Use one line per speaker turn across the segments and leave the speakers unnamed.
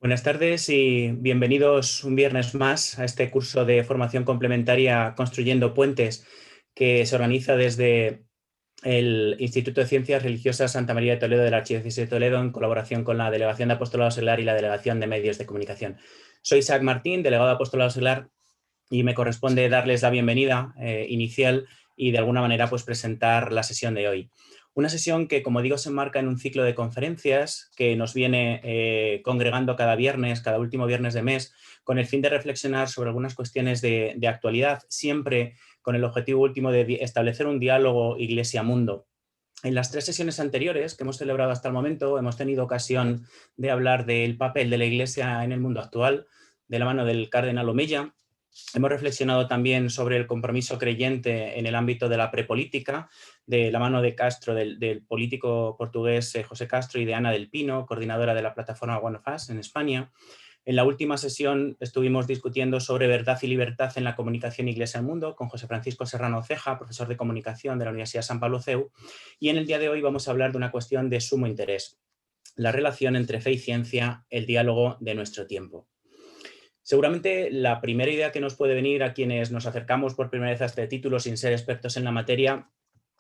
Buenas tardes y bienvenidos un viernes más a este curso de formación complementaria Construyendo Puentes que se organiza desde el Instituto de Ciencias Religiosas Santa María de Toledo de la Archidiócesis de Toledo en colaboración con la Delegación de Apostolado Seglar y la Delegación de Medios de Comunicación. Soy Isaac Martín, delegado de Apostolado Seglar, y me corresponde darles la bienvenida inicial y de alguna manera pues presentar la sesión de hoy. Una sesión que, como digo, se enmarca en un ciclo de conferencias que nos viene congregando cada viernes, cada último viernes de mes, con el fin de reflexionar sobre algunas cuestiones de actualidad, siempre con el objetivo último de establecer un diálogo Iglesia-mundo. En las 3 sesiones anteriores que hemos celebrado hasta el momento, hemos tenido ocasión de hablar del papel de la Iglesia en el mundo actual, de la mano del cardenal Omeya. Hemos reflexionado también sobre el compromiso creyente en el ámbito de la prepolítica, de la mano de Castro, del político portugués José Castro, y de Ana del Pino, coordinadora de la plataforma One of Us en España. En la última sesión estuvimos discutiendo sobre verdad y libertad en la comunicación Iglesia-Mundo con José Francisco Serrano Ceja, profesor de comunicación de la Universidad San Pablo CEU, y en el día de hoy vamos a hablar de una cuestión de sumo interés: la relación entre fe y ciencia, el diálogo de nuestro tiempo. Seguramente la primera idea que nos puede venir a quienes nos acercamos por primera vez a este título sin ser expertos en la materia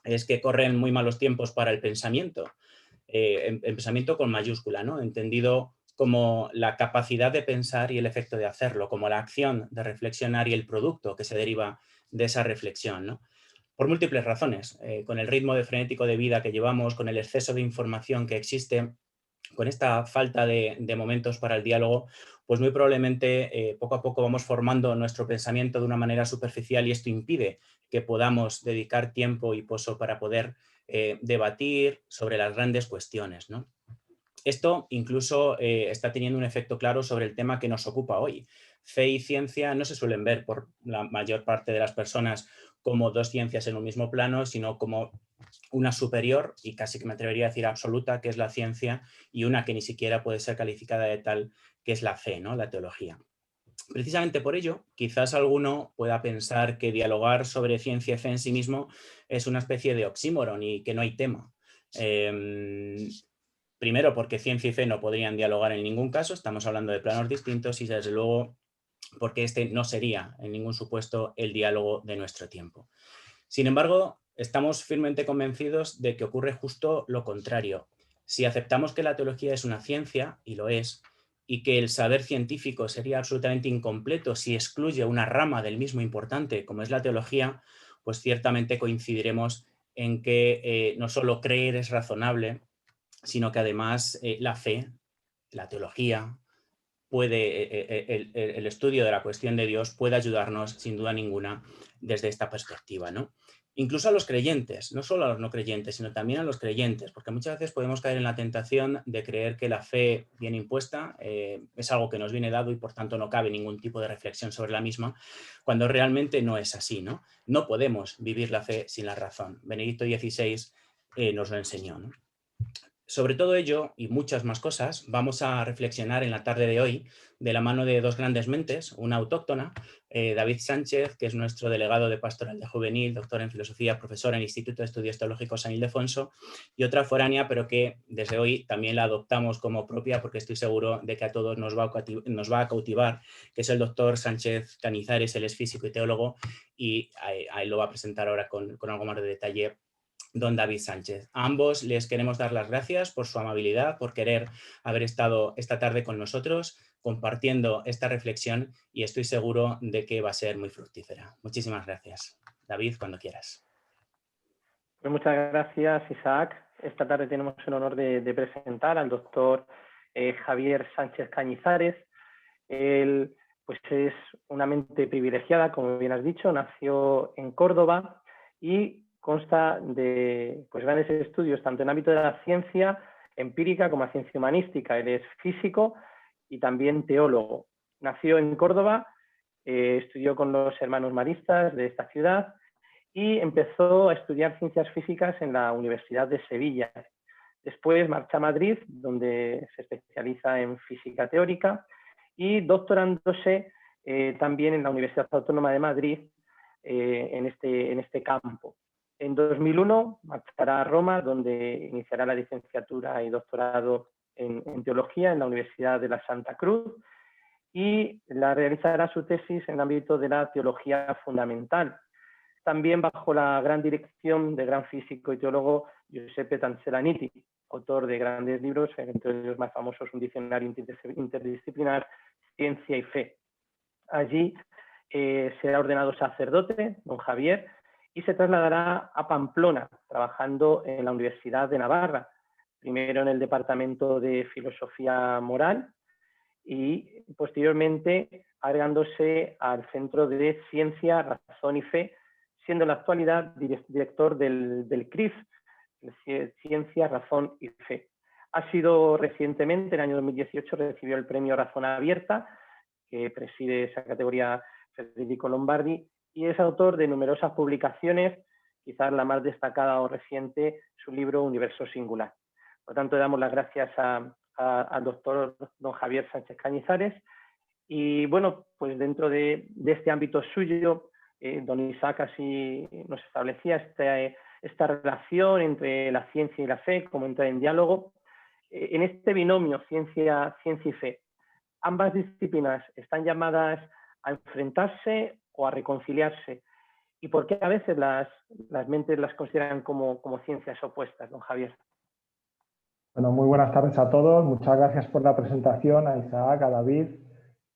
es que corren muy malos tiempos para el pensamiento, en pensamiento con mayúscula, ¿no? Entendido como la capacidad de pensar y el efecto de hacerlo, como la acción de reflexionar y el producto que se deriva de esa reflexión, ¿no? Por múltiples razones, con el ritmo de frenético de vida que llevamos, con el exceso de información que existe, con esta falta de momentos para el diálogo, pues muy probablemente poco a poco vamos formando nuestro pensamiento de una manera superficial, y esto impide que podamos dedicar tiempo y poso para poder debatir sobre las grandes cuestiones, ¿no? Esto incluso está teniendo un efecto claro sobre el tema que nos ocupa hoy. Fe y ciencia no se suelen ver por la mayor parte de las personas como dos ciencias en un mismo plano, sino como una superior, y casi que me atrevería a decir absoluta, que es la ciencia, y una que ni siquiera puede ser calificada de tal, que es la fe, ¿no? La teología. Precisamente por ello, quizás alguno pueda pensar que dialogar sobre ciencia y fe en sí mismo es una especie de oxímoron y que no hay tema. Primero, porque ciencia y fe no podrían dialogar en ningún caso, estamos hablando de planos distintos, y desde luego porque este no sería en ningún supuesto el diálogo de nuestro tiempo. Sin embargo, estamos firmemente convencidos de que ocurre justo lo contrario. Si aceptamos que la teología es una ciencia, y lo es, y que el saber científico sería absolutamente incompleto si excluye una rama del mismo importante, como es la teología, pues ciertamente coincidiremos en que no solo creer es razonable, sino que además la fe, la teología, puede, el estudio de la cuestión de Dios puede ayudarnos sin duda ninguna desde esta perspectiva, ¿no? Incluso a los creyentes, no solo a los no creyentes, sino también a los creyentes, porque muchas veces podemos caer en la tentación de creer que la fe viene impuesta, es algo que nos viene dado y por tanto no cabe ningún tipo de reflexión sobre la misma, cuando realmente no es así, ¿no? No podemos vivir la fe sin la razón. Benedicto XVI nos lo enseñó, ¿no? Sobre todo ello y muchas más cosas vamos a reflexionar en la tarde de hoy de la mano de dos grandes mentes, una autóctona, David Sánchez, que es nuestro delegado de Pastoral de Juvenil, doctor en Filosofía, profesor en el Instituto de Estudios Teológicos San Ildefonso, y otra foránea, pero que desde hoy también la adoptamos como propia porque estoy seguro de que a todos nos va a cautivar, que es el doctor Sánchez Cañizares. Él es físico y teólogo, y a él lo va a presentar ahora con algo más de detalle don David Sánchez. A ambos les queremos dar las gracias por su amabilidad, por querer haber estado esta tarde con nosotros compartiendo esta reflexión, y estoy seguro de que va a ser muy fructífera. Muchísimas gracias. David, cuando quieras.
Pues muchas gracias, Isaac. Esta tarde tenemos el honor de presentar al doctor Javier Sánchez Cañizares. Él pues es una mente privilegiada, como bien has dicho, nació en Córdoba y consta de pues, grandes estudios tanto en el ámbito de la ciencia empírica como la ciencia humanística. Él es físico y también teólogo. Nació en Córdoba, estudió con los hermanos maristas de esta ciudad y empezó a estudiar ciencias físicas en la Universidad de Sevilla. Después marcha a Madrid, donde se especializa en física teórica, y doctorándose también en la Universidad Autónoma de Madrid en este campo. En 2001 marchará a Roma, donde iniciará la licenciatura y doctorado en Teología en la Universidad de la Santa Cruz y realizará su tesis en el ámbito de la Teología Fundamental. También bajo la gran dirección del gran físico y teólogo Giuseppe Tancellaniti, autor de grandes libros, entre los más famosos un diccionario interdisciplinar, Ciencia y Fe. Allí será ordenado sacerdote, don Javier, y se trasladará a Pamplona, trabajando en la Universidad de Navarra, primero en el Departamento de Filosofía Moral y posteriormente agregándose al Centro de Ciencia, Razón y Fe, siendo en la actualidad director del CRIF, Ciencia, Razón y Fe. Ha sido recientemente, en el año 2018, recibió el premio Razón Abierta, que preside esa categoría Federico Lombardi, y es autor de numerosas publicaciones, quizás la más destacada o reciente, su libro Universo Singular. Por tanto, damos las gracias al doctor don Javier Sánchez Cañizares. Y bueno, pues dentro de este ámbito suyo, don Isaac así nos establecía esta relación entre la ciencia y la fe, cómo entra en diálogo. En este binomio ciencia y fe, ambas disciplinas están llamadas a enfrentarse o a reconciliarse. ¿Y por qué a veces las mentes las consideran como ciencias opuestas, don Javier?
Bueno, muy buenas tardes a todos. Muchas gracias por la presentación, a Isaac, a David,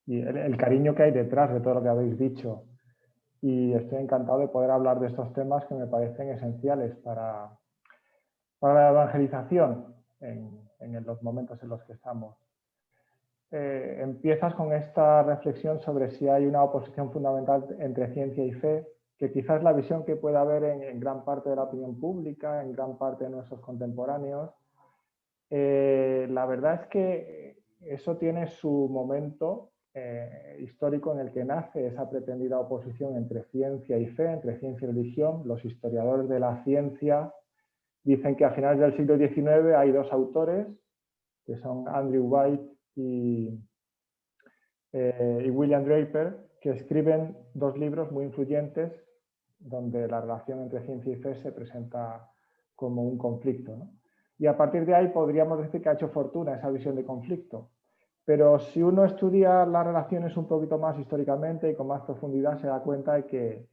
y el cariño que hay detrás de todo lo que habéis dicho. Y estoy encantado de poder hablar de estos temas que me parecen esenciales para la evangelización en los momentos en los que estamos. Empiezas con esta reflexión sobre si hay una oposición fundamental entre ciencia y fe, que quizás es la visión que puede haber en gran parte de la opinión pública, en gran parte de nuestros contemporáneos. La verdad es que eso tiene su momento histórico en el que nace esa pretendida oposición entre ciencia y fe, entre ciencia y religión. Los historiadores de la ciencia dicen que a finales del siglo XIX hay dos autores, que son Andrew White y William Draper, que escriben dos libros muy influyentes donde la relación entre ciencia y fe se presenta como un conflicto, ¿no? Y a partir de ahí podríamos decir que ha hecho fortuna esa visión de conflicto. Pero si uno estudia las relaciones un poquito más históricamente y con más profundidad, se da cuenta de que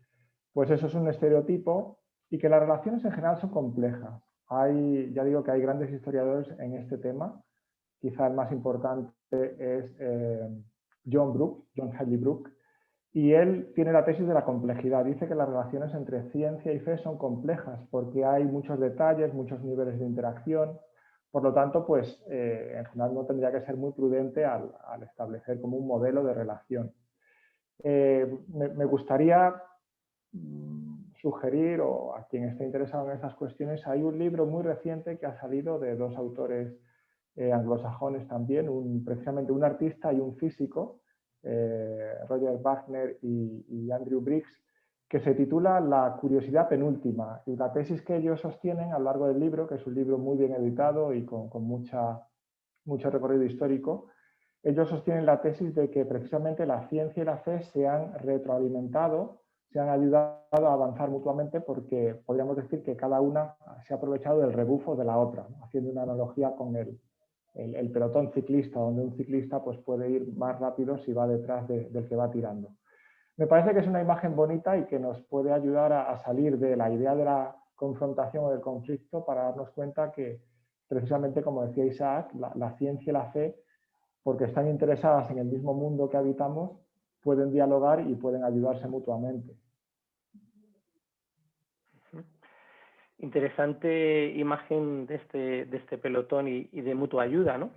pues eso es un estereotipo y que las relaciones en general son complejas. Ya digo que hay grandes historiadores en este tema. Quizá el más importante es John Hadley Brooke, y él tiene la tesis de la complejidad. Dice que las relaciones entre ciencia y fe son complejas porque hay muchos detalles, muchos niveles de interacción. Por lo tanto, pues en general no tendría que ser muy prudente al establecer como un modelo de relación. Me gustaría sugerir, o a quien esté interesado en estas cuestiones, hay un libro muy reciente que ha salido de dos autores anglosajones también, precisamente un artista y un físico, Roger Wagner y Andrew Briggs, que se titula La curiosidad penúltima, y la tesis que ellos sostienen a lo largo del libro, que es un libro muy bien editado y con mucho recorrido histórico, ellos sostienen la tesis de que precisamente la ciencia y la fe se han retroalimentado, se han ayudado a avanzar mutuamente porque podríamos decir que cada una se ha aprovechado del rebufo de la otra, ¿no? Haciendo una analogía con el pelotón ciclista, donde un ciclista pues, puede ir más rápido si va detrás del que va tirando. Me parece que es una imagen bonita y que nos puede ayudar a salir de la idea de la confrontación o del conflicto para darnos cuenta que, precisamente como decía Isaac, la ciencia y la fe, porque están interesadas en el mismo mundo que habitamos, pueden dialogar y pueden ayudarse mutuamente.
Interesante imagen de este pelotón y de mutua ayuda, ¿no?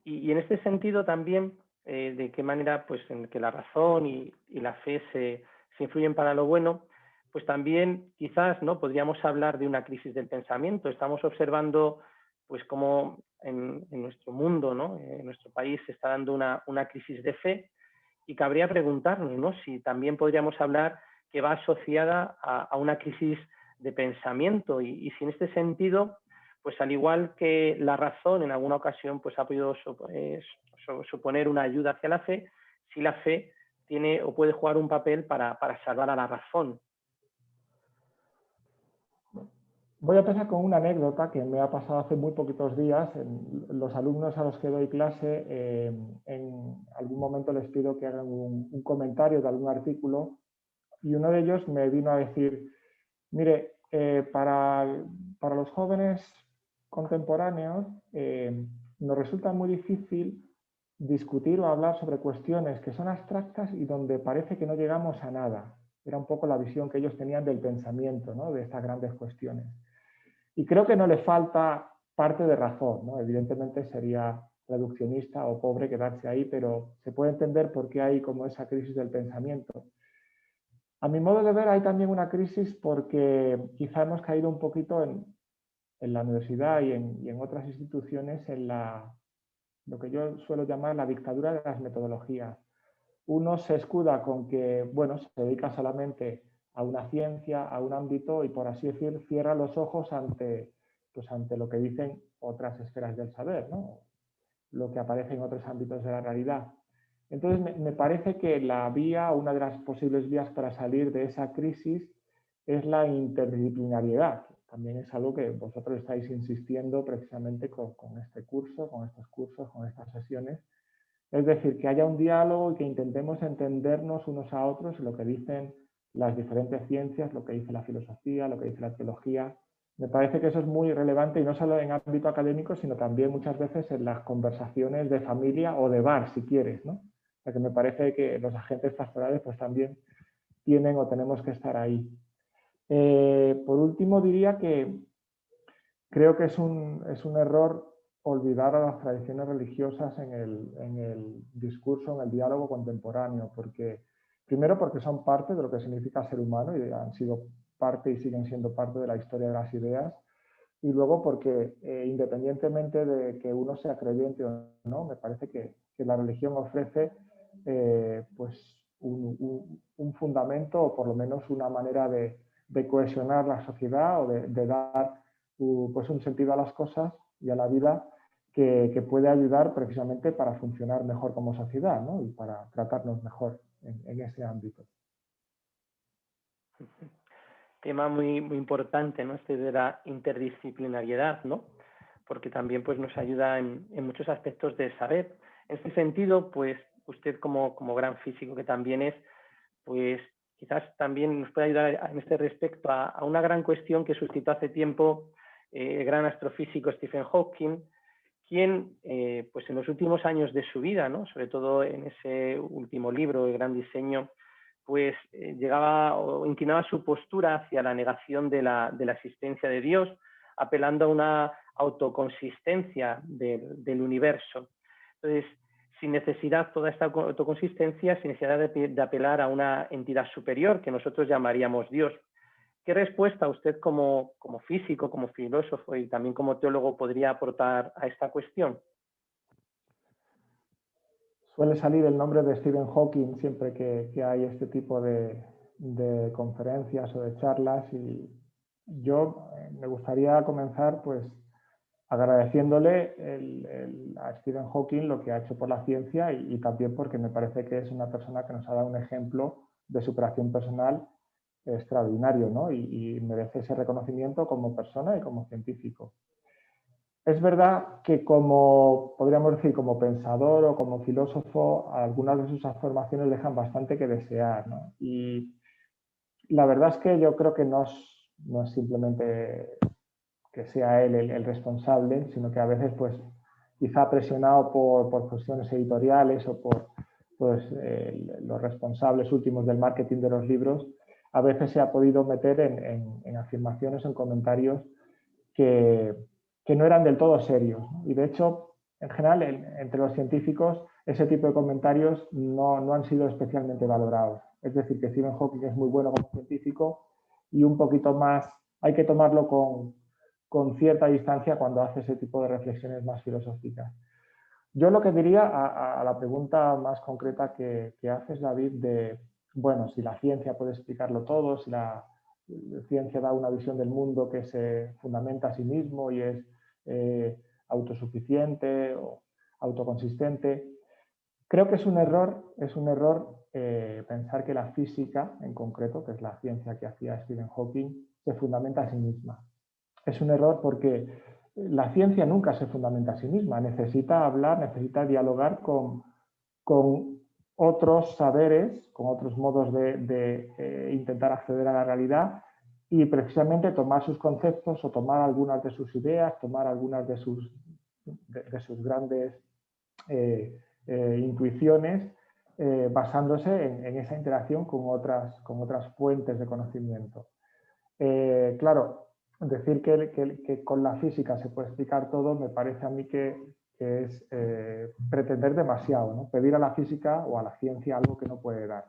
Y en este sentido también, de qué manera pues, en que la razón y la fe se influyen para lo bueno, pues también quizás ¿no? podríamos hablar de una crisis del pensamiento. Estamos observando pues cómo en nuestro mundo, ¿no? En nuestro país se está dando una crisis de fe, y cabría preguntarnos, ¿no? si también podríamos hablar que va asociada a una crisis de pensamiento, y si en este sentido, pues al igual que la razón en alguna ocasión pues ha podido suponer una ayuda hacia la fe, si la fe tiene o puede jugar un papel para salvar a la razón.
Voy a empezar con una anécdota que me ha pasado hace muy poquitos días. Los alumnos a los que doy clase, en algún momento les pido que hagan un comentario de algún artículo y uno de ellos me vino a decir, mire, para los jóvenes contemporáneos nos resulta muy difícil discutir o hablar sobre cuestiones que son abstractas y donde parece que no llegamos a nada. Era un poco la visión que ellos tenían del pensamiento, ¿no? De estas grandes cuestiones. Y creo que no le falta parte de razón, ¿no? Evidentemente sería reduccionista o pobre quedarse ahí, pero se puede entender por qué hay como esa crisis del pensamiento. A mi modo de ver hay también una crisis porque quizá hemos caído un poquito en la universidad y en otras instituciones en lo que yo suelo llamar la dictadura de las metodologías. Uno se escuda con que, bueno, se dedica solamente a una ciencia, a un ámbito y, por así decir, cierra los ojos ante, pues, ante lo que dicen otras esferas del saber, ¿no? Lo que aparece en otros ámbitos de la realidad. Entonces, me parece que la vía, una de las posibles vías para salir de esa crisis es la interdisciplinariedad. También es algo que vosotros estáis insistiendo precisamente con este curso, con estos cursos, con estas sesiones. Es decir, que haya un diálogo y que intentemos entendernos unos a otros lo que dicen las diferentes ciencias, lo que dice la filosofía, lo que dice la teología. Me parece que eso es muy relevante y no solo en ámbito académico, sino también muchas veces en las conversaciones de familia o de bar, si quieres, ¿no? O sea, que me parece que los agentes pastorales pues también tienen o tenemos que estar ahí. Por último, diría que creo que es un error olvidar a las tradiciones religiosas en el discurso, en el diálogo contemporáneo, porque primero porque son parte de lo que significa ser humano y han sido parte y siguen siendo parte de la historia de las ideas, y luego porque independientemente de que uno sea creyente o no, me parece que la religión ofrece pues un fundamento o por lo menos una manera de cohesionar la sociedad o de dar pues un sentido a las cosas y a la vida que puede ayudar precisamente para funcionar mejor como sociedad, ¿no? Y para tratarnos mejor en ese ámbito.
Tema muy, muy importante, ¿no? Este de la interdisciplinariedad, ¿no? Porque también pues, nos ayuda en muchos aspectos del saber. En este sentido, pues usted como gran físico que también es, pues quizás también nos puede ayudar en este respecto a una gran cuestión que suscitó hace tiempo el gran astrofísico Stephen Hawking, quien pues en los últimos años de su vida, ¿no? Sobre todo en ese último libro, El Gran Diseño, pues llegaba o inclinaba su postura hacia la negación de la existencia de Dios, apelando a una autoconsistencia del universo. Entonces, sin necesidad, toda esta autoconsistencia, sin necesidad de apelar a una entidad superior que nosotros llamaríamos Dios. ¿Qué respuesta usted como físico, como filósofo y también como teólogo podría aportar a esta cuestión?
Suele salir el nombre de Stephen Hawking siempre que hay este tipo de conferencias o de charlas y yo me gustaría comenzar pues agradeciéndole a Stephen Hawking lo que ha hecho por la ciencia y también porque me parece que es una persona que nos ha dado un ejemplo de superación personal extraordinario, ¿no? Y merece ese reconocimiento como persona y como científico. Es verdad que como, podríamos decir, como pensador o como filósofo, algunas de sus afirmaciones dejan bastante que desear, ¿no? Y la verdad es que yo creo que no es simplemente que sea él el responsable, sino que a veces, pues, quizá presionado por cuestiones editoriales o por pues, los responsables últimos del marketing de los libros, a veces se ha podido meter en afirmaciones, en comentarios que no eran del todo serios. Y de hecho, en general, entre los científicos, ese tipo de comentarios no han sido especialmente valorados. Es decir, que Stephen Hawking es muy bueno como científico y un poquito más, hay que tomarlo con cierta distancia cuando hace ese tipo de reflexiones más filosóficas. Yo lo que diría a la pregunta más concreta que haces, David, de, bueno, si la ciencia puede explicarlo todo, si la ciencia da una visión del mundo que se fundamenta a sí mismo y es autosuficiente o autoconsistente. Creo que es un error pensar que la física, en concreto, que es la ciencia que hacía Stephen Hawking, se fundamenta a sí misma. Es un error porque la ciencia nunca se fundamenta a sí misma, necesita hablar, necesita dialogar con otros saberes, con otros modos de intentar acceder a la realidad y precisamente tomar sus conceptos o tomar algunas de sus ideas, tomar algunas de sus grandes intuiciones basándose en esa interacción con otras fuentes de conocimiento. Claro, decir que con la física se puede explicar todo me parece a mí que es pretender demasiado, ¿no? Pedir a la física o a la ciencia algo que no puede dar.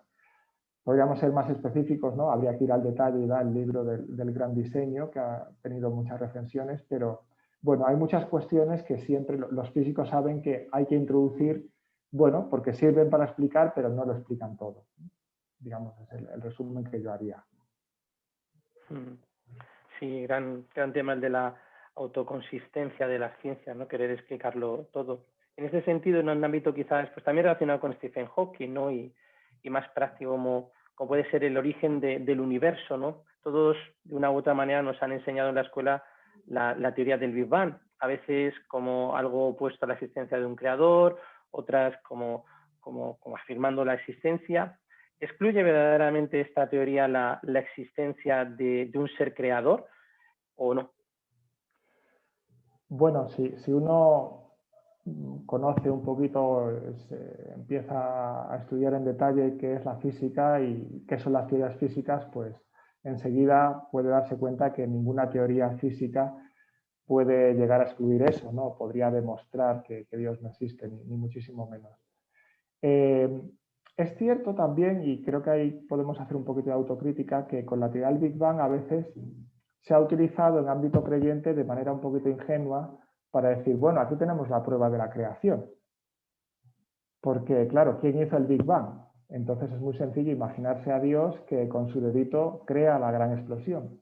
Podríamos ser más específicos, ¿no? Habría que ir al detalle y dar el libro del gran diseño, que ha tenido muchas recensiones, pero bueno, hay muchas cuestiones que siempre los físicos saben que hay que introducir, bueno, porque sirven para explicar, pero no lo explican todo. Digamos, es el resumen que yo haría.
Sí, gran tema el de la autoconsistencia de las ciencias, ¿no? Querer explicarlo todo. En ese sentido, en un ámbito quizás pues también relacionado con Stephen Hawking, ¿no? Y más práctico como puede ser el origen del universo, ¿no? Todos de una u otra manera nos han enseñado en la escuela la teoría del Big Bang, a veces como algo opuesto a la existencia de un creador, otras como afirmando la existencia. ¿Excluye verdaderamente esta teoría la existencia de un ser creador o no?
Bueno, si uno conoce un poquito, empieza a estudiar en detalle qué es la física y qué son las teorías físicas, pues enseguida puede darse cuenta que ninguna teoría física puede llegar a excluir eso, ¿no? Podría demostrar que Dios no existe, ni muchísimo menos. Es cierto también, y creo que ahí podemos hacer un poquito de autocrítica, que con la teoría del Big Bang a veces se ha utilizado en ámbito creyente de manera un poquito ingenua para decir, bueno, aquí tenemos la prueba de la creación. Porque, claro, ¿quién hizo el Big Bang? Entonces es muy sencillo imaginarse a Dios que con su dedito crea la gran explosión.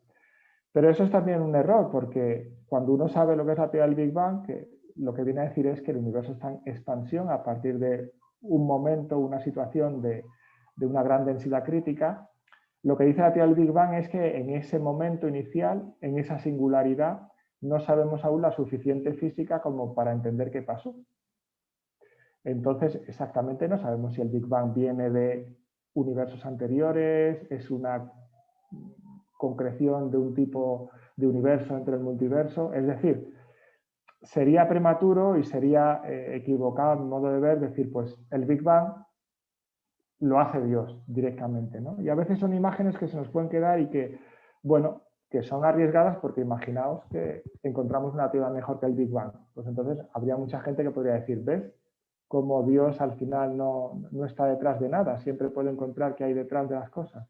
Pero eso es también un error, porque cuando uno sabe lo que es la teoría del Big Bang, lo que viene a decir es que el universo está en expansión a partir de un momento, una situación de una gran densidad crítica. Lo que dice la teoría del Big Bang es que en ese momento inicial, en esa singularidad, no sabemos aún la suficiente física como para entender qué pasó. Entonces, exactamente no sabemos si el Big Bang viene de universos anteriores, es una concreción de un tipo de universo entre el multiverso. Es decir, sería prematuro y sería equivocado a mi modo de ver decir, pues el Big Bang lo hace Dios directamente, ¿no? Y a veces son imágenes que se nos pueden quedar y que, bueno, que son arriesgadas porque imaginaos que encontramos una teoría mejor que el Big Bang. Pues entonces habría mucha gente que podría decir, ¿ves? Como Dios al final no está detrás de nada, siempre puede encontrar qué hay detrás de las cosas.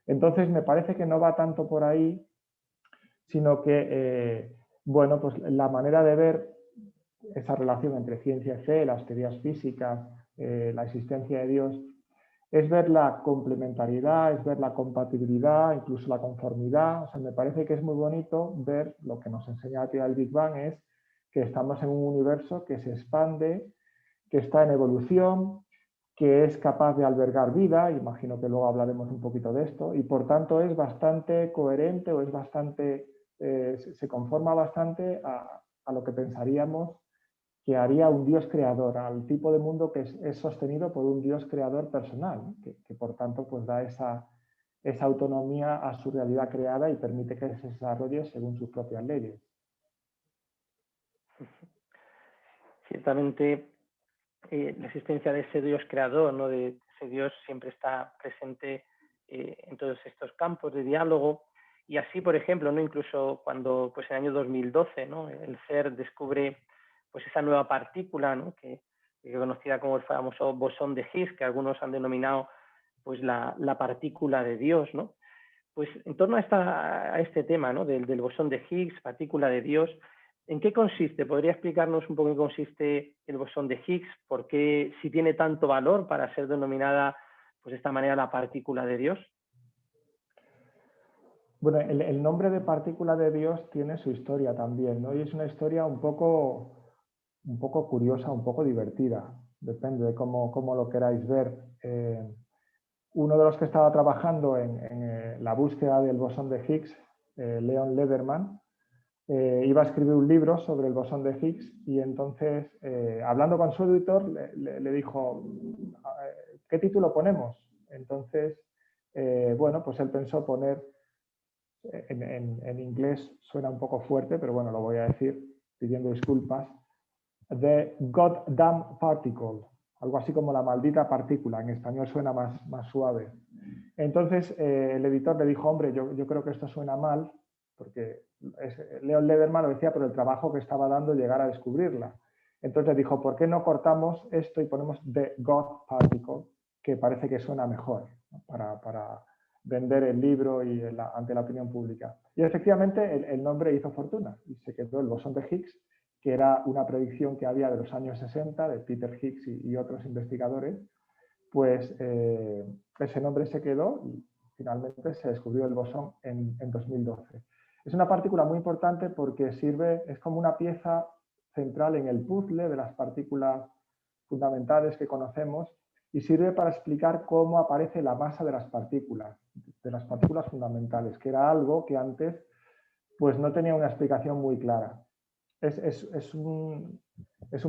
Entonces me parece que no va tanto por ahí, sino que, bueno, pues la manera de ver esa relación entre ciencia y fe, las teorías físicas, la existencia de Dios, es ver la complementariedad, es ver la compatibilidad, incluso la conformidad. O sea, me parece que es muy bonito ver lo que nos enseña la teoría del Big Bang, es que estamos en un universo que se expande, que está en evolución, que es capaz de albergar vida, imagino que luego hablaremos un poquito de esto, y por tanto es bastante coherente o es bastante, se conforma bastante a lo que pensaríamos que haría un Dios creador, al tipo de mundo que es sostenido por un Dios creador personal, ¿no? que por tanto pues da esa autonomía a su realidad creada y permite que se desarrolle según sus propias leyes.
Ciertamente la existencia de ese Dios creador, ¿no? De ese Dios siempre está presente en todos estos campos de diálogo. Y así, por ejemplo, ¿no? Incluso cuando pues, en el año 2012, ¿no? El CERN descubre pues, esa nueva partícula, ¿no? que es conocida como el famoso bosón de Higgs, que algunos han denominado pues, la partícula de Dios, ¿no? Pues en torno a este tema, ¿no? del bosón de Higgs, partícula de Dios, ¿en qué consiste? ¿Podría explicarnos un poco en qué consiste el bosón de Higgs? ¿Por qué, si tiene tanto valor para ser denominada pues, de esta manera la partícula de Dios?
Bueno, el nombre de partícula de Dios tiene su historia también, ¿no? Y es una historia un poco curiosa, un poco divertida, depende de cómo lo queráis ver. Uno de los que estaba trabajando en la búsqueda del bosón de Higgs, Leon Lederman, iba a escribir un libro sobre el bosón de Higgs y entonces, hablando con su editor, le dijo, ¿qué título ponemos? Entonces, bueno, pues él pensó poner, en inglés suena un poco fuerte, pero bueno, lo voy a decir pidiendo disculpas, The Goddamn Particle, algo así como la maldita partícula, en español suena más suave. Entonces el editor le dijo, hombre, yo creo que esto suena mal, porque Leon Lederman lo decía por el trabajo que estaba dando llegar a descubrirla. Entonces dijo, ¿por qué no cortamos esto y ponemos The God Particle, que parece que suena mejor, ¿no? para vender el libro y ante la opinión pública? Y efectivamente el nombre hizo fortuna y se quedó el bosón de Higgs, que era una predicción que había de los años 60 de Peter Higgs y otros investigadores. Pues ese nombre se quedó y finalmente se descubrió el bosón en 2012. Es una partícula muy importante porque es como una pieza central en el puzzle de las partículas fundamentales que conocemos y sirve para explicar cómo aparece la masa de las partículas fundamentales, que era algo que antes pues no tenía una explicación muy clara. Es un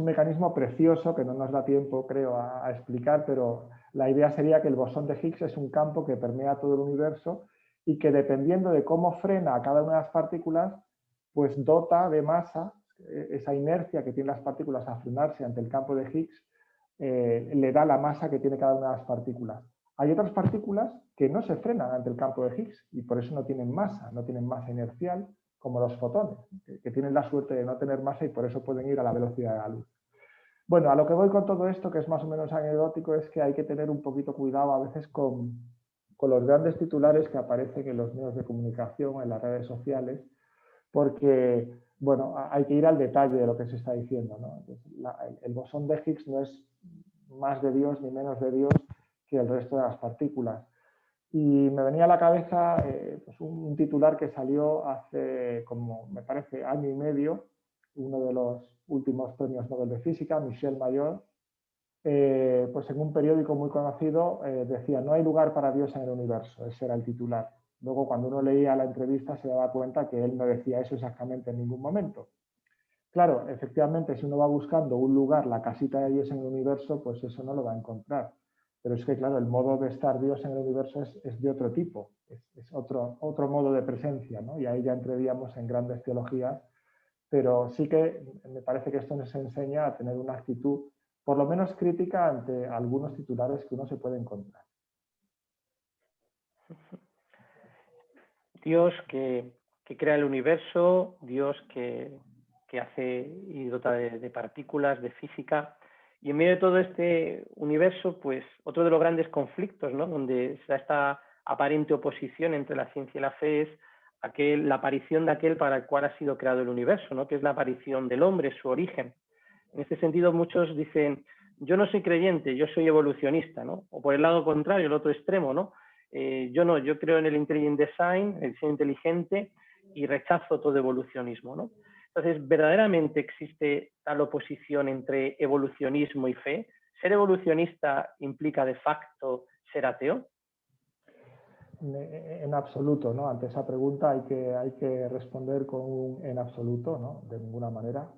mecanismo precioso que no nos da tiempo, creo, a explicar, pero la idea sería que el bosón de Higgs es un campo que permea todo el universo y que dependiendo de cómo frena a cada una de las partículas, pues dota de masa esa inercia que tienen las partículas a frenarse ante el campo de Higgs, le da la masa que tiene cada una de las partículas. Hay otras partículas que no se frenan ante el campo de Higgs y por eso no tienen masa inercial, como los fotones, que tienen la suerte de no tener masa y por eso pueden ir a la velocidad de la luz. Bueno, a lo que voy con todo esto, que es más o menos anecdótico, es que hay que tener un poquito cuidado a veces con los grandes titulares que aparecen en los medios de comunicación, en las redes sociales, porque, bueno, hay que ir al detalle de lo que se está diciendo, ¿no? El bosón de Higgs no es más de Dios ni menos de Dios que el resto de las partículas. Y me venía a la cabeza pues un titular que salió hace, como me parece, año y medio, uno de los últimos premios Nobel de Física, Michel Mayor, pues en un periódico muy conocido decía, no hay lugar para Dios en el universo, ese era el titular. Luego, cuando uno leía la entrevista, se daba cuenta que él no decía eso exactamente en ningún momento. Claro, efectivamente, si uno va buscando un lugar, la casita de Dios en el universo, pues eso no lo va a encontrar. Pero es que, claro, el modo de estar Dios en el universo es de otro tipo, es otro modo de presencia, ¿no? Y ahí ya entraríamos en grandes teologías, pero sí que me parece que esto nos enseña a tener una actitud, por lo menos crítica, ante algunos titulares que uno se puede encontrar.
Dios que crea el universo, Dios que hace y dota de partículas, de física. Y en medio de todo este universo, pues otro de los grandes conflictos, ¿no? Donde está esta aparente oposición entre la ciencia y la fe es la aparición de aquel para el cual ha sido creado el universo, ¿no? Que es la aparición del hombre, su origen. En este sentido, muchos dicen, yo no soy creyente, yo soy evolucionista, ¿no? O por el lado contrario, el otro extremo, ¿no? Yo creo en el intelligent design, el diseño inteligente, y rechazo todo evolucionismo, ¿no? Entonces, ¿verdaderamente existe tal oposición entre evolucionismo y fe? ¿Ser evolucionista implica de facto ser ateo?
En absoluto, ¿no? Ante esa pregunta hay que responder con un en absoluto, ¿no? De ninguna manera.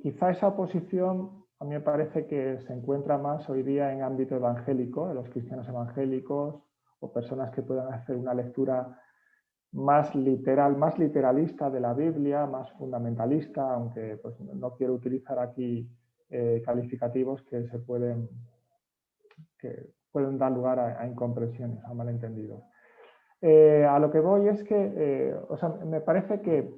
Quizá esa oposición a mí me parece que se encuentra más hoy día en ámbito evangélico, de los cristianos evangélicos o personas que puedan hacer una lectura más literal, más literalista de la Biblia, más fundamentalista, aunque pues, no quiero utilizar aquí calificativos que pueden dar lugar a incomprensiones, a malentendidos. A lo que voy es que, me parece que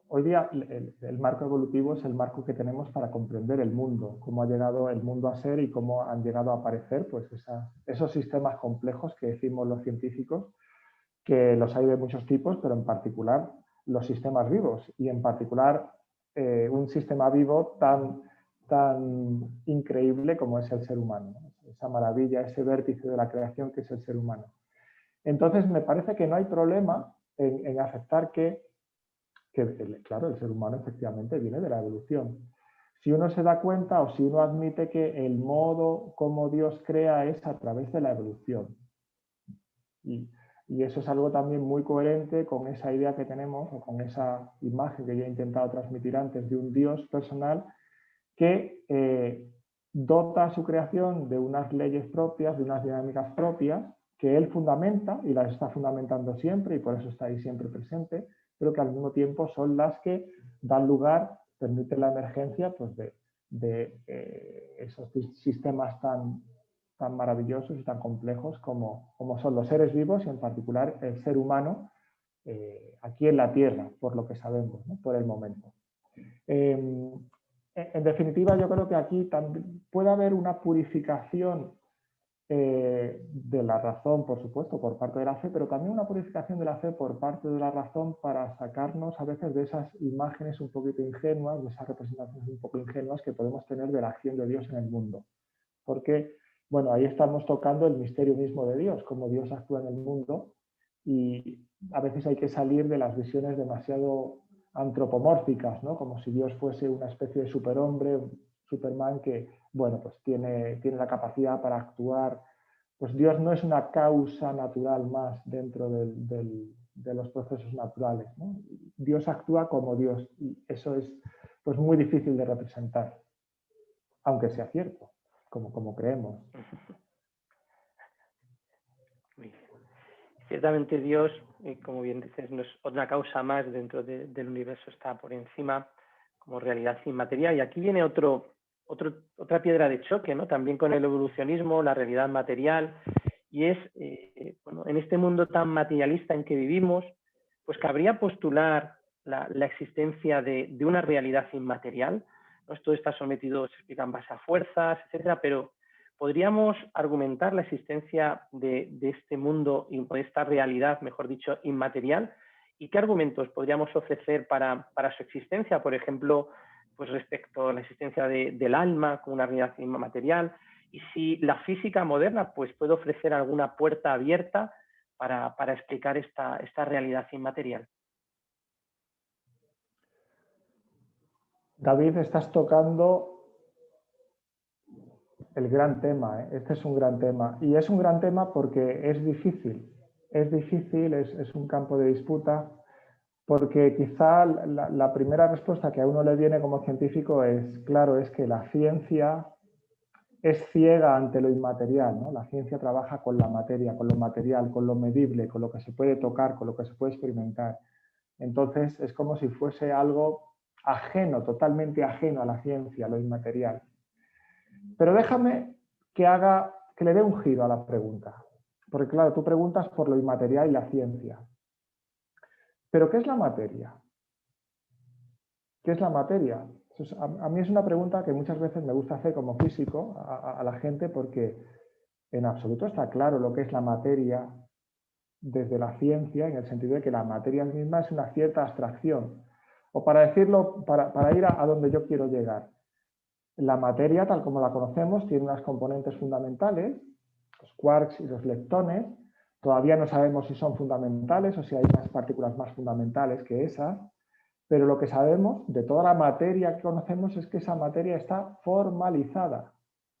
hoy día el marco evolutivo es el marco que tenemos para comprender el mundo, cómo ha llegado el mundo a ser y cómo han llegado a aparecer pues, esos sistemas complejos que decimos los científicos, que los hay de muchos tipos, pero en particular los sistemas vivos y en particular un sistema vivo tan increíble como es el ser humano, ¿no? Esa maravilla, ese vértice de la creación que es el ser humano. Entonces, me parece que no hay problema en aceptar que, claro, el ser humano efectivamente viene de la evolución. Si uno se da cuenta o si uno admite que el modo como Dios crea es a través de la evolución. Y Y eso es algo también muy coherente con esa idea que tenemos, o con esa imagen que yo he intentado transmitir antes, de un Dios personal que dota a su creación de unas leyes propias, de unas dinámicas propias, que él fundamenta y las está fundamentando siempre, y por eso está ahí siempre presente, pero que al mismo tiempo son las que dan lugar, permiten la emergencia pues, de esos sistemas tan maravillosos y tan complejos como son los seres vivos, y en particular el ser humano aquí en la Tierra, por lo que sabemos, ¿no? Por el momento. En definitiva, yo creo que aquí también puede haber una purificación de la razón, por supuesto, por parte de la fe, pero también una purificación de la fe por parte de la razón para sacarnos a veces de esas imágenes un poquito ingenuas, de esas representaciones un poco ingenuas que podemos tener de la acción de Dios en el mundo. Porque, bueno, ahí estamos tocando el misterio mismo de Dios, cómo Dios actúa en el mundo, y a veces hay que salir de las visiones demasiado antropomórficas, ¿no? Como si Dios fuese una especie de superhombre, un Superman que, bueno, pues tiene la capacidad para actuar. Pues Dios no es una causa natural más dentro de los procesos naturales, ¿no? Dios actúa como Dios, y eso es pues muy difícil de representar, aunque sea cierto, como creemos.
Ciertamente Dios, como bien dices, no es otra causa más dentro del universo, está por encima como realidad inmaterial. Y aquí viene otra piedra de choque, ¿no? También con el evolucionismo, la realidad material, y es, bueno, en este mundo tan materialista en que vivimos, pues cabría postular la existencia de una realidad inmaterial, ¿no? Esto está sometido, se explica en base a fuerzas, etcétera, pero podríamos argumentar la existencia de este mundo, de esta realidad, mejor dicho, inmaterial, y qué argumentos podríamos ofrecer para su existencia, por ejemplo, pues respecto a la existencia del alma como una realidad inmaterial, y si la física moderna pues puede ofrecer alguna puerta abierta para explicar esta realidad inmaterial.
David, estás tocando el gran tema, ¿eh? Este es un gran tema, y es un gran tema porque es difícil, es un campo de disputa, porque quizá la primera respuesta que a uno le viene como científico es, claro, es que la ciencia es ciega ante lo inmaterial, ¿no? La ciencia trabaja con la materia, con lo material, con lo medible, con lo que se puede tocar, con lo que se puede experimentar. Entonces es como si fuese algo ajeno, totalmente ajeno a la ciencia, a lo inmaterial. Pero déjame que le dé un giro a la pregunta. Porque claro, tú preguntas por lo inmaterial y la ciencia. ¿Pero qué es la materia? ¿Qué es la materia? A mí es una pregunta que muchas veces me gusta hacer como físico a la gente, porque en absoluto está claro lo que es la materia desde la ciencia, en el sentido de que la materia misma es una cierta abstracción. O para decirlo, para ir a donde yo quiero llegar. La materia, tal como la conocemos, tiene unas componentes fundamentales, los quarks y los leptones. Todavía no sabemos si son fundamentales o si hay unas partículas más fundamentales que esas, pero lo que sabemos de toda la materia que conocemos es que esa materia está formalizada.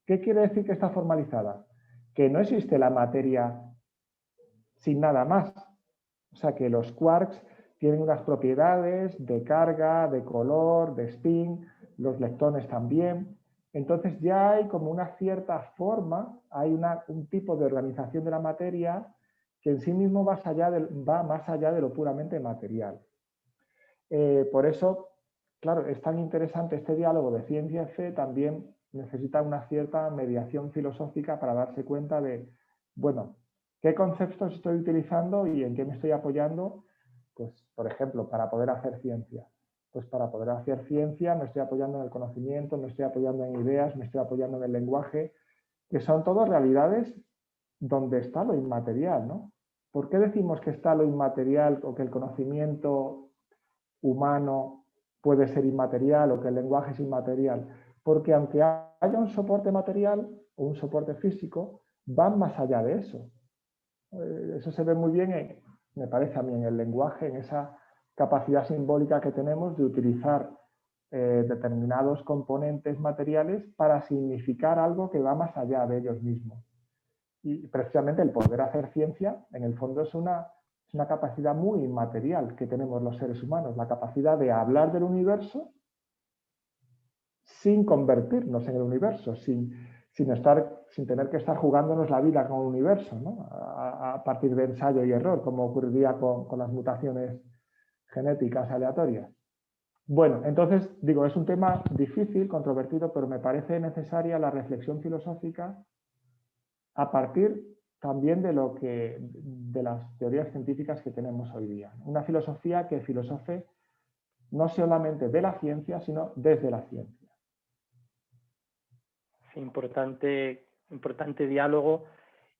¿Qué quiere decir que está formalizada? Que no existe la materia sin nada más. O sea, que los quarks tienen unas propiedades de carga, de color, de spin, los leptones también. Entonces ya hay como una cierta forma, hay un tipo de organización de la materia que en sí mismo va más allá de lo puramente material. Por eso, claro, es tan interesante este diálogo de ciencia y fe, también necesita una cierta mediación filosófica para darse cuenta de, bueno, ¿qué conceptos estoy utilizando y en qué me estoy apoyando? Pues, por ejemplo, para poder hacer ciencia. Pues para poder hacer ciencia me estoy apoyando en el conocimiento, me estoy apoyando en ideas, me estoy apoyando en el lenguaje, que son todas realidades donde está lo inmaterial, ¿no? ¿Por qué decimos que está lo inmaterial o que el conocimiento humano puede ser inmaterial o que el lenguaje es inmaterial? Porque aunque haya un soporte material o un soporte físico, van más allá de eso. Eso se ve muy bien, me parece a mí, en el lenguaje, en esa capacidad simbólica que tenemos de utilizar determinados componentes materiales para significar algo que va más allá de ellos mismos. Y precisamente el poder hacer ciencia, en el fondo, es una capacidad muy inmaterial que tenemos los seres humanos, la capacidad de hablar del universo sin convertirnos en el universo, sin tener que estar jugándonos la vida con el universo, ¿no? A partir de ensayo y error, como ocurriría con las mutaciones genéticas aleatorias. Bueno, entonces, digo, es un tema difícil, controvertido, pero me parece necesaria la reflexión filosófica a partir también de las teorías científicas que tenemos hoy día. Una filosofía que filosofe no solamente de la ciencia, sino desde la ciencia.
Sí, importante diálogo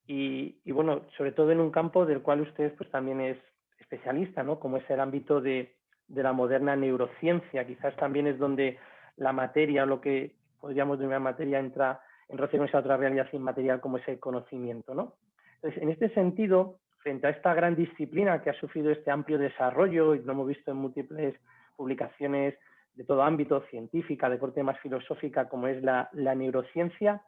y bueno, sobre todo en un campo del cual usted pues también es especialista, ¿no? Como es el ámbito de la moderna neurociencia. Quizás también es donde la materia, lo que podríamos denominar materia, entra en relación con esa otra realidad inmaterial como es el conocimiento, ¿no? Entonces, en este sentido, frente a esta gran disciplina que ha sufrido este amplio desarrollo, y lo hemos visto en múltiples publicaciones de todo ámbito, científica, de corte más filosófica, como es la neurociencia,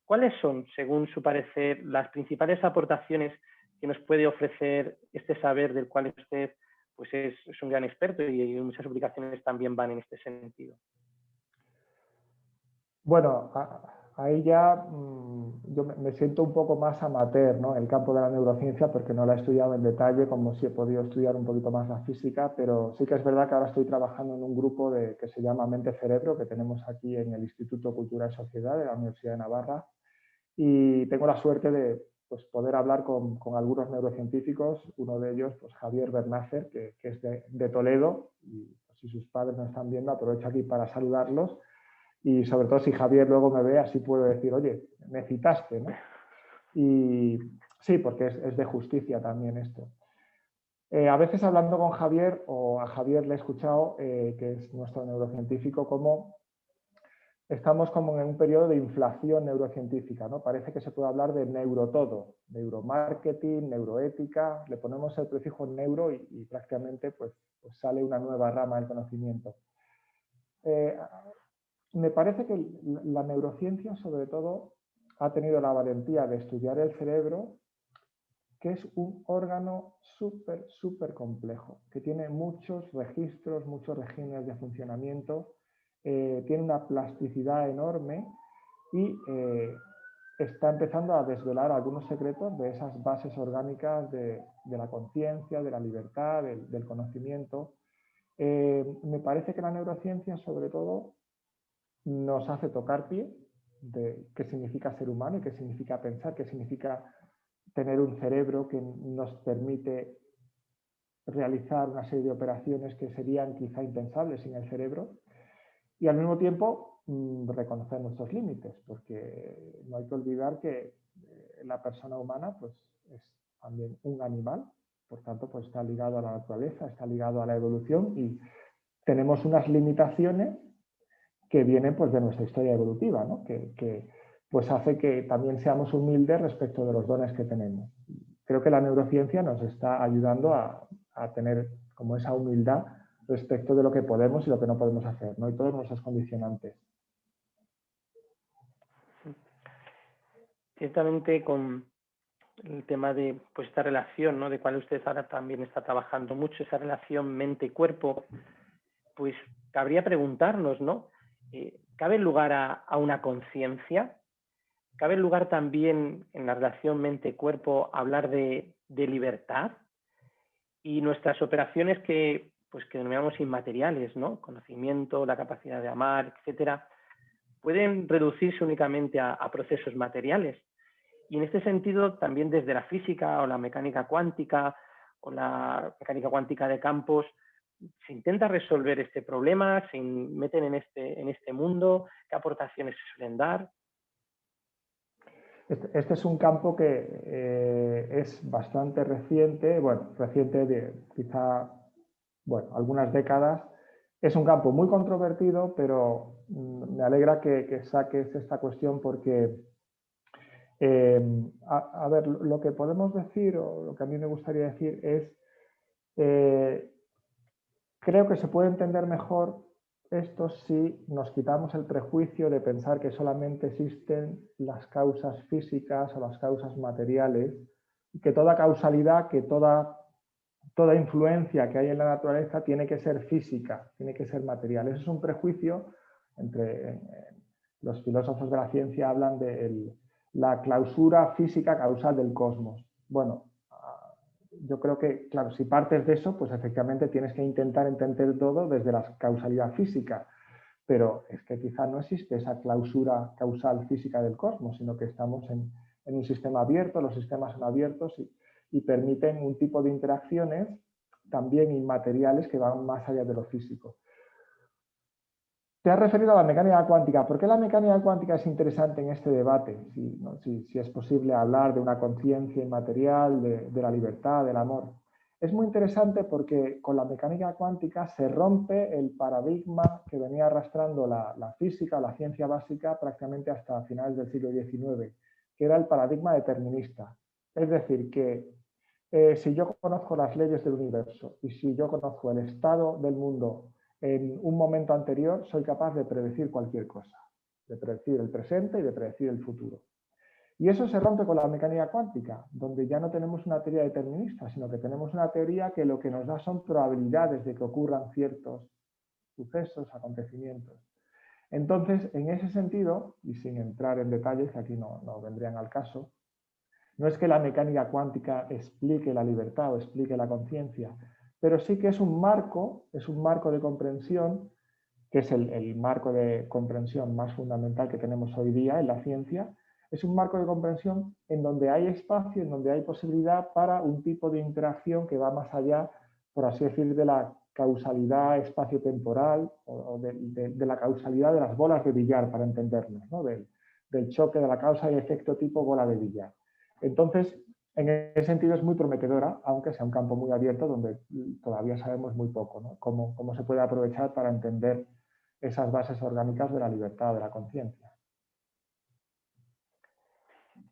¿cuáles son, según su parecer, las principales aportaciones que nos puede ofrecer este saber del cual usted pues es un gran experto y muchas publicaciones también van en este sentido?
Bueno, ahí ya yo me siento un poco más amateur, ¿no? En el campo de la neurociencia, porque no la he estudiado en detalle, como si he podido estudiar un poquito más la física, pero sí que es verdad que ahora estoy trabajando en un grupo que se llama Mente-Cerebro, que tenemos aquí en el Instituto Cultura y Sociedad de la Universidad de Navarra, y tengo la suerte de pues, poder hablar con algunos neurocientíficos, uno de ellos, pues, Javier Bernácer, que es de Toledo, y pues, si sus padres me están viendo, aprovecho aquí para saludarlos. Y sobre todo si Javier luego me ve, así puedo decir, oye, me citaste, ¿no? Y sí, porque es de justicia también esto. A veces hablando con Javier, o a Javier le he escuchado, que es nuestro neurocientífico, como estamos como en un periodo de inflación neurocientífica, ¿no? Parece que se puede hablar de neurotodo, neuromarketing, neuroética, le ponemos el prefijo neuro y prácticamente pues sale una nueva rama del conocimiento. Me parece que la neurociencia, sobre todo, ha tenido la valentía de estudiar el cerebro, que es un órgano súper complejo, que tiene muchos registros, muchos regímenes de funcionamiento, tiene una plasticidad enorme y está empezando a desvelar algunos secretos de esas bases orgánicas de la conciencia, de la libertad, del conocimiento. Me parece que la neurociencia, sobre todo, nos hace tocar pie de qué significa ser humano y qué significa pensar, qué significa tener un cerebro que nos permite realizar una serie de operaciones que serían quizá impensables sin el cerebro, y al mismo tiempo reconocer nuestros límites, porque no hay que olvidar que la persona humana pues, es también un animal, por tanto pues, está ligado a la naturaleza, está ligado a la evolución y tenemos unas limitaciones que vienen pues, de nuestra historia evolutiva, ¿no? que pues hace que también seamos humildes respecto de los dones que tenemos. Creo que la neurociencia nos está ayudando a tener como esa humildad respecto de lo que podemos y lo que no podemos hacer, ¿no? Y todos nuestros condicionantes.
Ciertamente con el tema de pues, esta relación, ¿no? De cual usted ahora también está trabajando mucho, esa relación mente-cuerpo, pues cabría preguntarnos, ¿no? ¿Cabe lugar a una conciencia? ¿Cabe lugar también en la relación mente-cuerpo hablar de libertad? Y nuestras operaciones que denominamos inmateriales, ¿no? Conocimiento, la capacidad de amar, etcétera, pueden reducirse únicamente a procesos materiales. Y en este sentido, también desde la física o la mecánica cuántica de campos, se intenta resolver este problema, se meten en este mundo, ¿qué aportaciones se suelen dar?
Este es un campo que es bastante reciente, bueno, reciente de quizá, bueno, algunas décadas. Es un campo muy controvertido, pero me alegra que saques esta cuestión porque, a ver, lo que podemos decir, o lo que a mí me gustaría decir es, creo que se puede entender mejor esto si nos quitamos el prejuicio de pensar que solamente existen las causas físicas o las causas materiales, y que toda causalidad, que toda influencia que hay en la naturaleza tiene que ser física, tiene que ser material. Eso es un prejuicio. Los filósofos de la ciencia hablan de la clausura física causal del cosmos. Bueno, yo creo que, claro, si partes de eso, pues efectivamente tienes que intentar entender todo desde la causalidad física, pero es que quizá no existe esa clausura causal física del cosmos, sino que estamos en un sistema abierto, los sistemas son abiertos y permiten un tipo de interacciones también inmateriales que van más allá de lo físico. Te has referido a la mecánica cuántica. ¿Por qué la mecánica cuántica es interesante en este debate? Si es posible hablar de una conciencia inmaterial, de la libertad, del amor. Es muy interesante porque con la mecánica cuántica se rompe el paradigma que venía arrastrando la física o la ciencia básica prácticamente hasta finales del siglo XIX, que era el paradigma determinista. Es decir, que si yo conozco las leyes del universo y si yo conozco el estado del mundo en un momento anterior, soy capaz de predecir cualquier cosa, de predecir el presente y de predecir el futuro. Y eso se rompe con la mecánica cuántica, donde ya no tenemos una teoría determinista, sino que tenemos una teoría que lo que nos da son probabilidades de que ocurran ciertos sucesos, acontecimientos. Entonces, en ese sentido, y sin entrar en detalles que aquí no vendrían al caso, no es que la mecánica cuántica explique la libertad o explique la conciencia, pero sí que es un marco de comprensión, que es el marco de comprensión más fundamental que tenemos hoy día en la ciencia. Es un marco de comprensión en donde hay espacio, en donde hay posibilidad para un tipo de interacción que va más allá, por así decir, de la causalidad espacio-temporal o de la causalidad de las bolas de billar, para entendernos, ¿no? Del choque de la causa y efecto tipo bola de billar. Entonces, en ese sentido es muy prometedora, aunque sea un campo muy abierto donde todavía sabemos muy poco, ¿no? Cómo se puede aprovechar para entender esas bases orgánicas de la libertad, de la conciencia.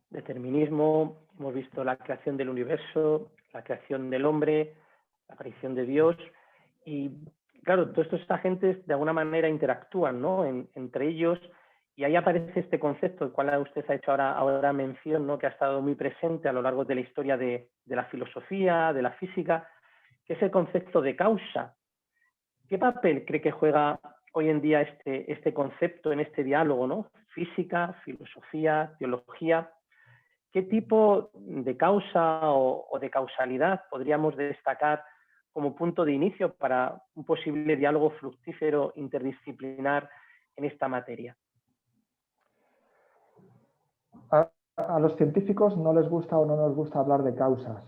Determinismo, hemos visto la creación del universo, la creación del hombre, la aparición de Dios, y claro, todos estos agentes de alguna manera interactúan, ¿no? entre ellos, y ahí aparece este concepto, el cual usted ha hecho ahora mención, ¿no? Que ha estado muy presente a lo largo de la historia de la filosofía, de la física, que es el concepto de causa. ¿Qué papel cree que juega hoy en día este concepto en este diálogo, ¿no? Física, filosofía, teología. ¿Qué tipo de causa o de causalidad podríamos destacar como punto de inicio para un posible diálogo fructífero interdisciplinar en esta materia?
A los científicos no les gusta o no nos gusta hablar de causas,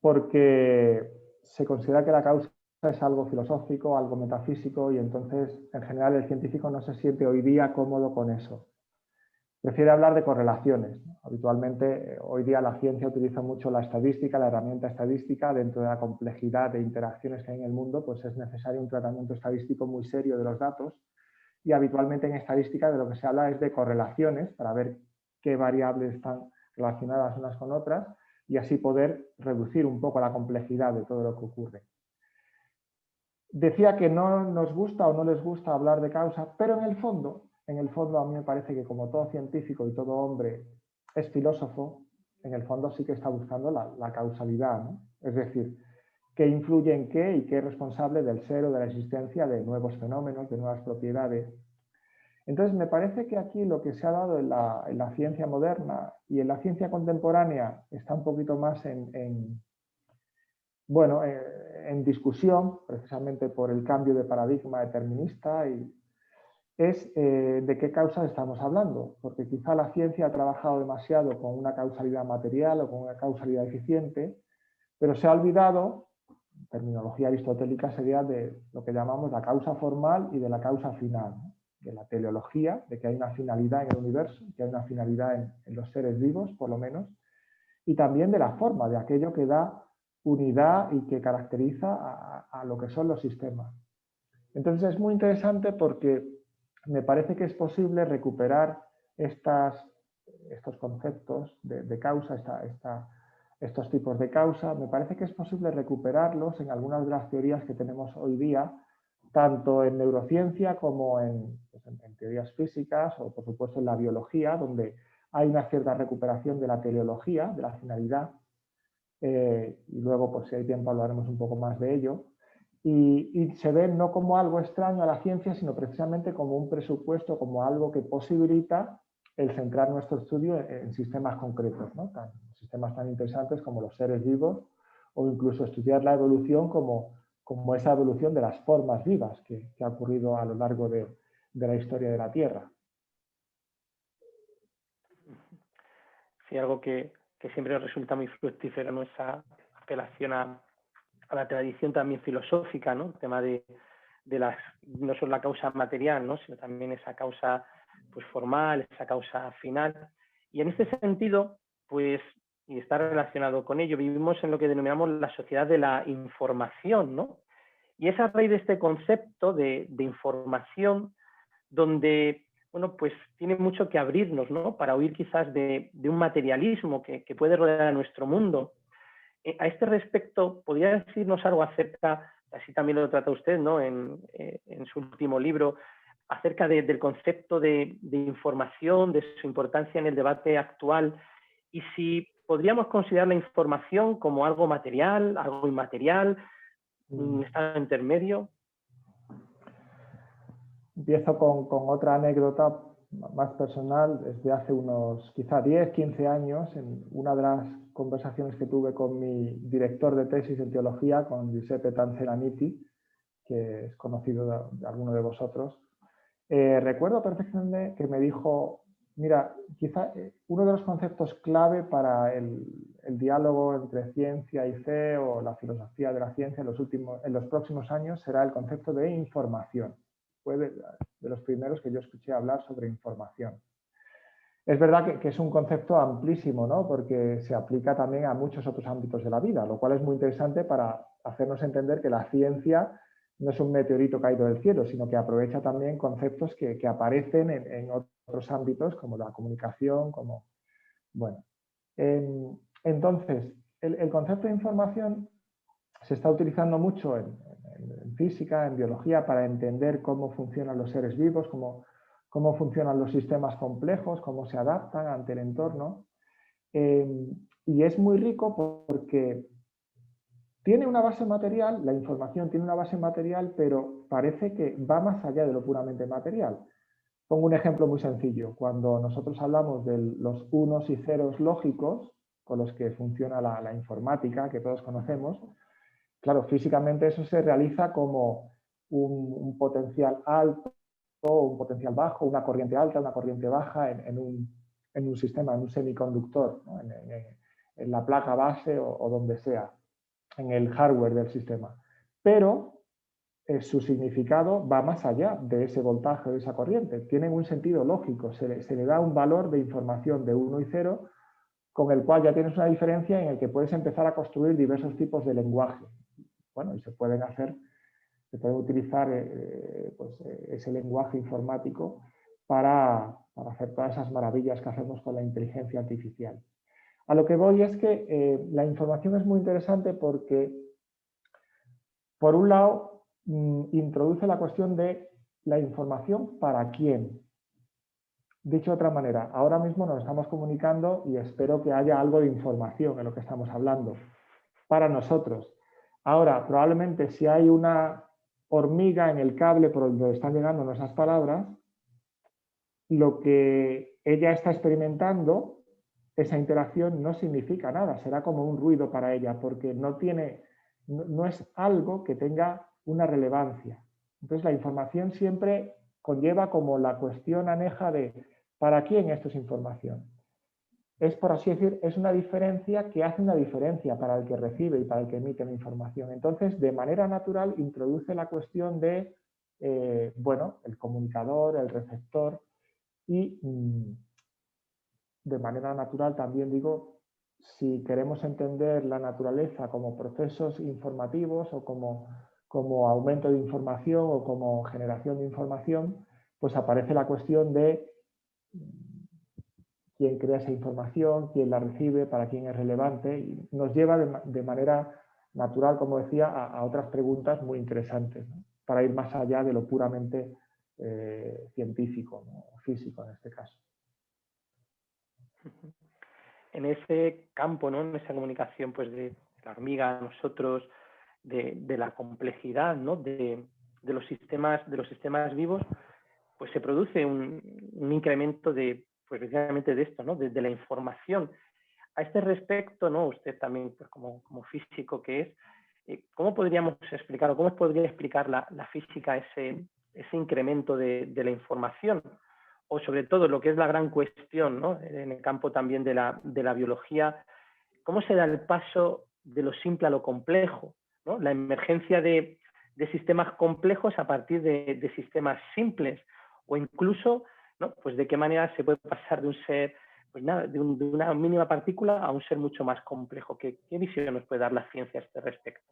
porque se considera que la causa es algo filosófico, algo metafísico, y entonces en general el científico no se siente hoy día cómodo con eso. Prefiere hablar de correlaciones. Habitualmente hoy día la ciencia utiliza mucho la estadística, la herramienta estadística. Dentro de la complejidad de interacciones que hay en el mundo, pues es necesario un tratamiento estadístico muy serio de los datos, y habitualmente en estadística de lo que se habla es de correlaciones para ver qué variables están relacionadas unas con otras y así poder reducir un poco la complejidad de todo lo que ocurre. Decía que no nos gusta o no les gusta hablar de causa, pero en el fondo a mí me parece que como todo científico y todo hombre es filósofo, en el fondo sí que está buscando la causalidad, ¿no? Es decir, qué influye en qué y qué es responsable del ser o de la existencia de nuevos fenómenos, de nuevas propiedades. Entonces me parece que aquí lo que se ha dado en la ciencia moderna y en la ciencia contemporánea está un poquito más en discusión, precisamente por el cambio de paradigma determinista, y es de qué causas estamos hablando, porque quizá la ciencia ha trabajado demasiado con una causalidad material o con una causalidad eficiente, pero se ha olvidado, en terminología aristotélica sería de lo que llamamos la causa formal y de la causa final, ¿no? De la teleología, de que hay una finalidad en el universo, que hay una finalidad en los seres vivos, por lo menos, y también de la forma, de aquello que da unidad y que caracteriza a lo que son los sistemas. Entonces es muy interesante porque me parece que es posible recuperar estos conceptos de causa, estos tipos de causa. Me parece que es posible recuperarlos en algunas de las teorías que tenemos hoy día tanto en neurociencia como pues en teorías físicas o, por supuesto, en la biología, donde hay una cierta recuperación de la teleología, de la finalidad, y luego, pues, si hay tiempo, hablaremos un poco más de ello. Y se ve no como algo extraño a la ciencia, sino precisamente como un presupuesto, como algo que posibilita el centrar nuestro estudio en sistemas concretos, ¿no? Sistemas tan interesantes como los seres vivos, o incluso estudiar la evolución como esa evolución de las formas vivas que ha ocurrido a lo largo de la historia de la Tierra.
Sí, algo que siempre resulta muy fructífero, ¿no? Esa apelación a la tradición también filosófica, ¿no? El tema de no solo la causa material, ¿no? Sino también esa causa, pues, formal, esa causa final. Y en este sentido, pues, y está relacionado con ello, vivimos en lo que denominamos la sociedad de la información, ¿no? Y es a raíz de este concepto de información donde, bueno, pues tiene mucho que abrirnos, ¿no? Para huir quizás de un materialismo que puede rodear a nuestro mundo. A este respecto, ¿podría decirnos algo acerca, así también lo trata usted, ¿no? en su último libro, acerca del concepto de información, de su importancia en el debate actual, y si podríamos considerar la información como algo material, algo inmaterial, un estado intermedio?
Empiezo con otra anécdota más personal. Desde hace unos quizá 10, 15 años, en una de las conversaciones que tuve con mi director de tesis en teología, con Giuseppe Tanzelaniti, que es conocido de alguno de vosotros, recuerdo perfectamente que me dijo: mira, quizá uno de los conceptos clave para el diálogo entre ciencia y fe, o la filosofía de la ciencia en los próximos años, será el concepto de información. Fue de los primeros que yo escuché hablar sobre información. Es verdad que es un concepto amplísimo, ¿no? Porque se aplica también a muchos otros ámbitos de la vida, lo cual es muy interesante para hacernos entender que la ciencia no es un meteorito caído del cielo, sino que aprovecha también conceptos que aparecen en otros ámbitos, como la comunicación, como... Bueno, entonces, el concepto de información se está utilizando mucho en física, en biología, para entender cómo funcionan los seres vivos, cómo funcionan los sistemas complejos, cómo se adaptan ante el entorno. Y es muy rico porque tiene una base material, la información tiene una base material, pero parece que va más allá de lo puramente material. Pongo un ejemplo muy sencillo. Cuando nosotros hablamos de los unos y ceros lógicos, con los que funciona la informática, que todos conocemos, claro, físicamente eso se realiza como un potencial alto, un potencial bajo, una corriente alta, una corriente baja en un sistema, en un semiconductor, ¿no? en la placa base o donde sea, en el hardware del sistema. Pero su significado va más allá de ese voltaje o de esa corriente. Tienen un sentido lógico, se le da un valor de información de 1 y 0, con el cual ya tienes una diferencia en el que puedes empezar a construir diversos tipos de lenguaje. Bueno, y se puede utilizar ese lenguaje informático para hacer todas esas maravillas que hacemos con la inteligencia artificial. A lo que voy es que la información es muy interesante porque, por un lado, introduce la cuestión de la información para quién. Dicho de otra manera, ahora mismo nos estamos comunicando y espero que haya algo de información en lo que estamos hablando para nosotros. Ahora, probablemente si hay una hormiga en el cable por donde están llegando nuestras palabras, lo que ella está experimentando, esa interacción, no significa nada, será como un ruido para ella, porque no es algo que tenga una relevancia. Entonces, la información siempre conlleva como la cuestión aneja de ¿para quién esto es información? Es, por así decir, es una diferencia que hace una diferencia para el que recibe y para el que emite la información. Entonces, de manera natural, introduce la cuestión de, el comunicador, el receptor, y de manera natural también digo, si queremos entender la naturaleza como procesos informativos o como aumento de información o como generación de información, pues aparece la cuestión de quién crea esa información, quién la recibe, para quién es relevante, y nos lleva de manera natural, como decía, a otras preguntas muy interesantes, ¿no? para ir más allá de lo puramente científico, ¿no? Físico en este caso.
En ese campo, ¿no? En esa comunicación pues, de la hormiga, nosotros, de la complejidad, ¿no? de los sistemas vivos, pues se produce un incremento de, pues precisamente de esto, ¿no? de la información. A este respecto, ¿no? Usted también, pues como físico que es, ¿cómo podríamos explicar o cómo podría explicar la física ese incremento de la información? O sobre todo lo que es la gran cuestión, ¿no? En el campo también de la biología, ¿cómo se da el paso de lo simple a lo complejo, ¿no? La emergencia de sistemas complejos a partir de sistemas simples, o incluso, ¿no? Pues de qué manera se puede pasar de un ser, pues nada, de una mínima partícula a un ser mucho más complejo. ¿Qué visión nos puede dar la ciencia a este respecto?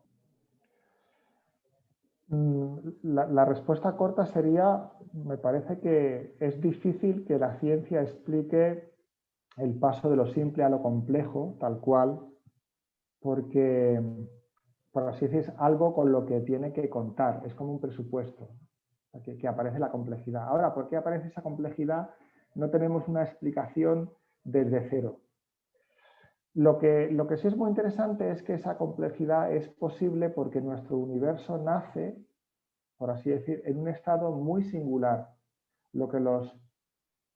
La respuesta corta sería, me parece que es difícil que la ciencia explique el paso de lo simple a lo complejo, tal cual, porque, por así decir, es algo con lo que tiene que contar, es como un presupuesto, que aparece la complejidad. Ahora, ¿por qué aparece esa complejidad? No tenemos una explicación desde cero. Lo que sí es muy interesante es que esa complejidad es posible porque nuestro universo nace, por así decir, en un estado muy singular, lo que los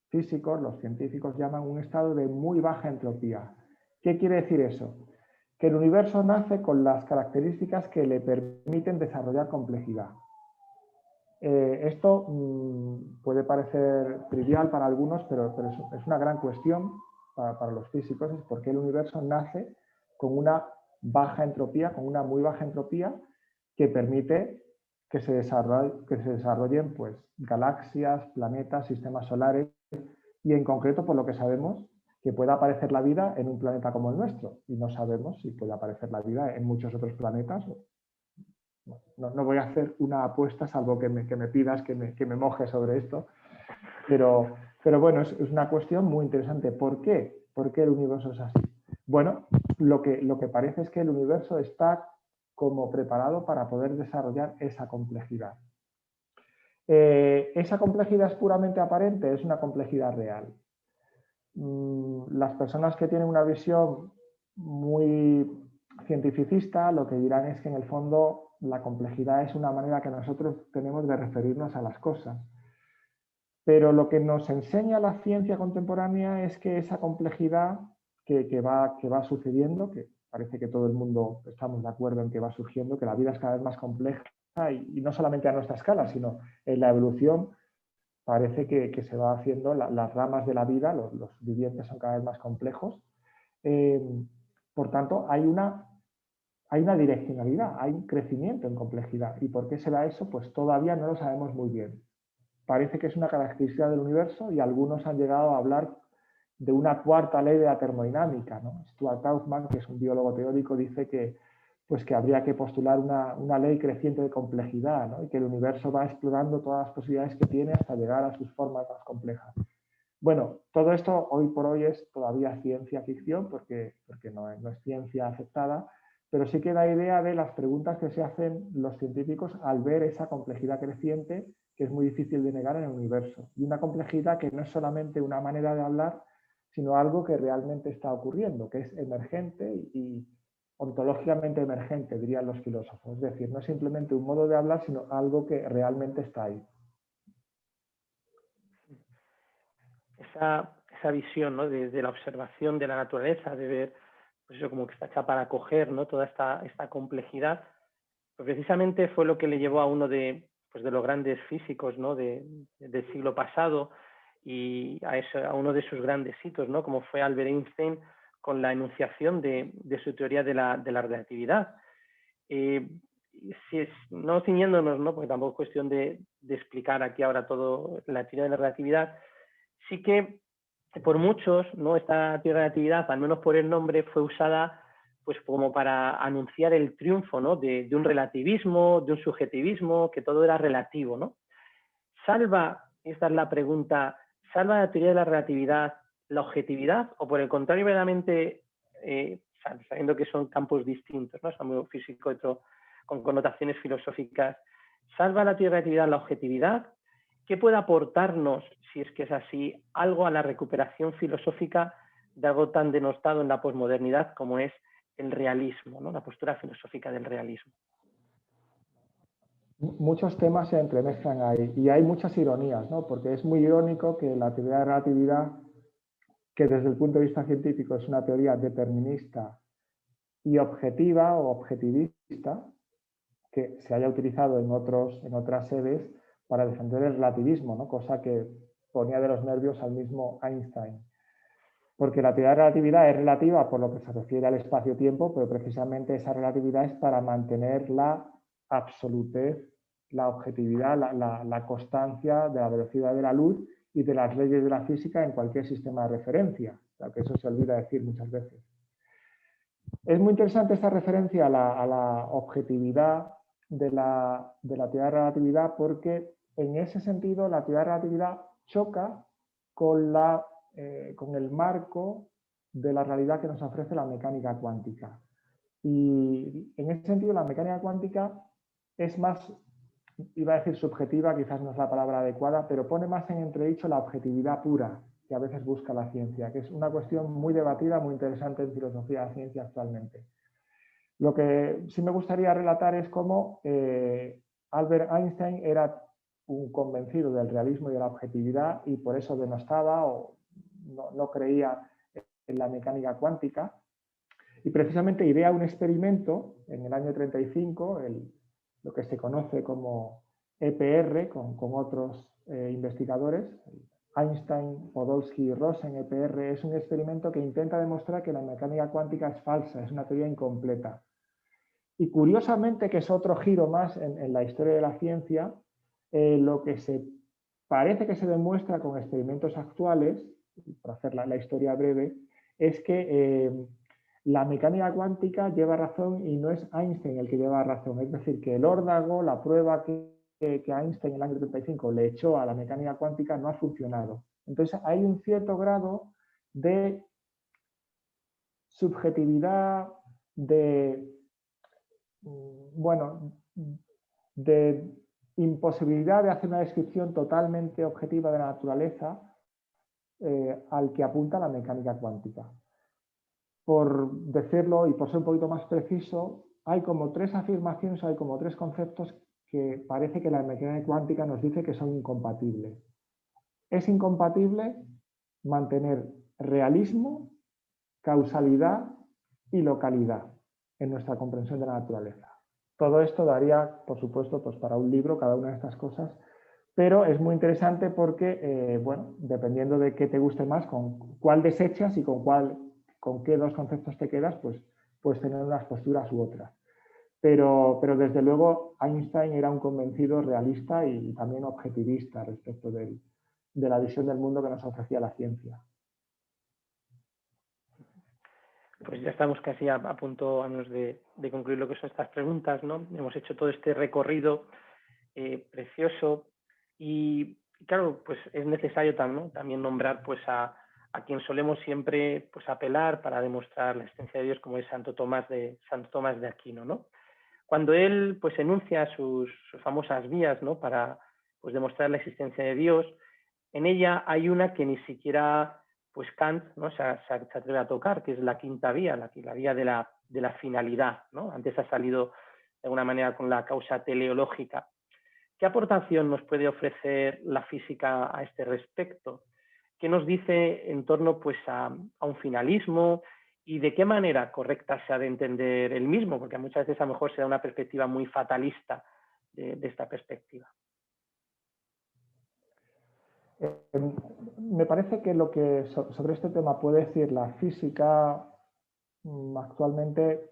físicos, los científicos llaman un estado de muy baja entropía. ¿Qué quiere decir eso? Que el universo nace con las características que le permiten desarrollar complejidad. Esto puede parecer trivial para algunos, pero es una gran cuestión para los físicos, es por qué el universo nace con una baja entropía, con una muy baja entropía, que permite que se desarrollen pues, galaxias, planetas, sistemas solares, y en concreto, por lo que sabemos, que pueda aparecer la vida en un planeta como el nuestro, y no sabemos si puede aparecer la vida en muchos otros planetas. No voy a hacer una apuesta, salvo que me pidas que me moje sobre esto, pero bueno, es una cuestión muy interesante. ¿Por qué? ¿Por qué el universo es así? Bueno, lo que parece es que el universo está como preparado para poder desarrollar esa complejidad. ¿Esa complejidad es puramente aparente? Es una complejidad real. Las personas que tienen una visión muy cientificista lo que dirán es que en el fondo la complejidad es una manera que nosotros tenemos de referirnos a las cosas. Pero lo que nos enseña la ciencia contemporánea es que esa complejidad que va sucediendo, que parece que todo el mundo estamos de acuerdo en que va surgiendo, que la vida es cada vez más compleja y no solamente a nuestra escala, sino en la evolución parece que se va haciendo, las ramas de la vida, los vivientes son cada vez más complejos. Por tanto, hay una direccionalidad, hay un crecimiento en complejidad. ¿Y por qué se da eso? Pues todavía no lo sabemos muy bien. Parece que es una característica del universo y algunos han llegado a hablar de una cuarta ley de la termodinámica, ¿no? Stuart Kauffman, que es un biólogo teórico, dice que habría que postular una ley creciente de complejidad, ¿no? Y que el universo va explorando todas las posibilidades que tiene hasta llegar a sus formas más complejas. Bueno, todo esto hoy por hoy es todavía ciencia ficción porque no es ciencia aceptada, pero sí que da idea de las preguntas que se hacen los científicos al ver esa complejidad creciente que es muy difícil de negar en el universo. Y una complejidad que no es solamente una manera de hablar, sino algo que realmente está ocurriendo, que es emergente y ontológicamente emergente, dirían los filósofos. Es decir, no es simplemente un modo de hablar, sino algo que realmente está ahí.
Esa visión, ¿no? de la observación de la naturaleza, de ver pues eso como que está hecha para acoger, ¿no? Toda esta complejidad, pues precisamente fue lo que le llevó a uno de los grandes físicos, ¿no? del siglo pasado y a uno de sus grandes hitos, ¿no? Como fue Albert Einstein con la enunciación de su teoría de la relatividad. No ciñéndonos, ¿no? Porque tampoco es cuestión de explicar aquí ahora todo la teoría de la relatividad, sí que por muchos, ¿no? Esta teoría de la relatividad, al menos por el nombre, fue usada pues como para anunciar el triunfo, ¿no? de un relativismo, de un subjetivismo, que todo era relativo, ¿no? ¿Salva, esta es la pregunta, salva la teoría de la relatividad la objetividad o por el contrario verdaderamente, sabiendo que son campos distintos, ¿no? Son muy físico, otro con connotaciones filosóficas ¿Salva la teoría de la relatividad la objetividad? ¿Qué puede aportarnos, si es que es así, algo a la recuperación filosófica de algo tan denostado en la posmodernidad como es el realismo, ¿no? La postura filosófica del realismo?
Muchos temas se entremezclan ahí y hay muchas ironías, ¿no? Porque es muy irónico que la teoría de la relatividad, que desde el punto de vista científico es una teoría determinista y objetiva o objetivista, que se haya utilizado en otras sedes para defender el relativismo, ¿no? Cosa que ponía de los nervios al mismo Einstein. Porque la teoría de la relatividad es relativa por lo que se refiere al espacio-tiempo, pero precisamente esa relatividad es para mantener la absolutez, la objetividad, la constancia de la velocidad de la luz y de las leyes de la física en cualquier sistema de referencia, que eso se olvida decir muchas veces. Es muy interesante esta referencia a la objetividad de la teoría de la relatividad, porque en ese sentido la teoría de la relatividad choca con el marco de la realidad que nos ofrece la mecánica cuántica. Y en ese sentido la mecánica cuántica es más, iba a decir subjetiva, quizás no es la palabra adecuada, pero pone más en entredicho la objetividad pura que a veces busca la ciencia, que es una cuestión muy debatida, muy interesante en filosofía de la ciencia actualmente. Lo que sí me gustaría relatar es cómo Albert Einstein era un convencido del realismo y de la objetividad y por eso denostaba o no creía en la mecánica cuántica. Y precisamente idea un experimento en el año 35, lo que se conoce como EPR, con otros investigadores, Einstein, Podolsky y Rosen. EPR es un experimento que intenta demostrar que la mecánica cuántica es falsa, es una teoría incompleta. Y curiosamente, que es otro giro más en la historia de la ciencia, lo que parece que se demuestra con experimentos actuales, para hacer la historia breve, es que la mecánica cuántica lleva razón y no es Einstein el que lleva razón. Es decir, que el órdago, la prueba que Einstein en el año 35 le echó a la mecánica cuántica no ha funcionado. Entonces hay un cierto grado de subjetividad, de imposibilidad de hacer una descripción totalmente objetiva de la naturaleza al que apunta la mecánica cuántica. Por decirlo y por ser un poquito más preciso, hay como tres afirmaciones, hay como tres conceptos que parece que la mecánica cuántica nos dice que son incompatibles. Es incompatible mantener realismo, causalidad y localidad en nuestra comprensión de la naturaleza. Todo esto daría, por supuesto, pues para un libro, cada una de estas cosas, pero es muy interesante porque, bueno, dependiendo de qué te guste más, con cuál desechas y con qué dos conceptos te quedas, pues puedes tener unas posturas u otras. Pero desde luego Einstein era un convencido realista y también objetivista respecto de la visión del mundo que nos ofrecía la ciencia.
Pues ya estamos casi a punto de concluir lo que son estas preguntas, ¿no? Hemos hecho todo este recorrido precioso y claro, pues es necesario también nombrar pues a quien solemos siempre pues apelar para demostrar la existencia de Dios, como es Santo Tomás de Aquino, ¿no? Cuando él pues enuncia sus famosas vías, ¿no? Para pues demostrar la existencia de Dios, en ella hay una que ni siquiera pues Kant, ¿no? se atreve a tocar, que es la quinta vía, la vía de la finalidad, ¿no? Antes ha salido de alguna manera con la causa teleológica. ¿Qué aportación nos puede ofrecer la física a este respecto? ¿Qué nos dice en torno pues, a un finalismo y de qué manera correcta se ha de entender el mismo? Porque muchas veces a lo mejor se da una perspectiva muy fatalista de esta perspectiva.
Me parece que lo que sobre este tema puede decir la física actualmente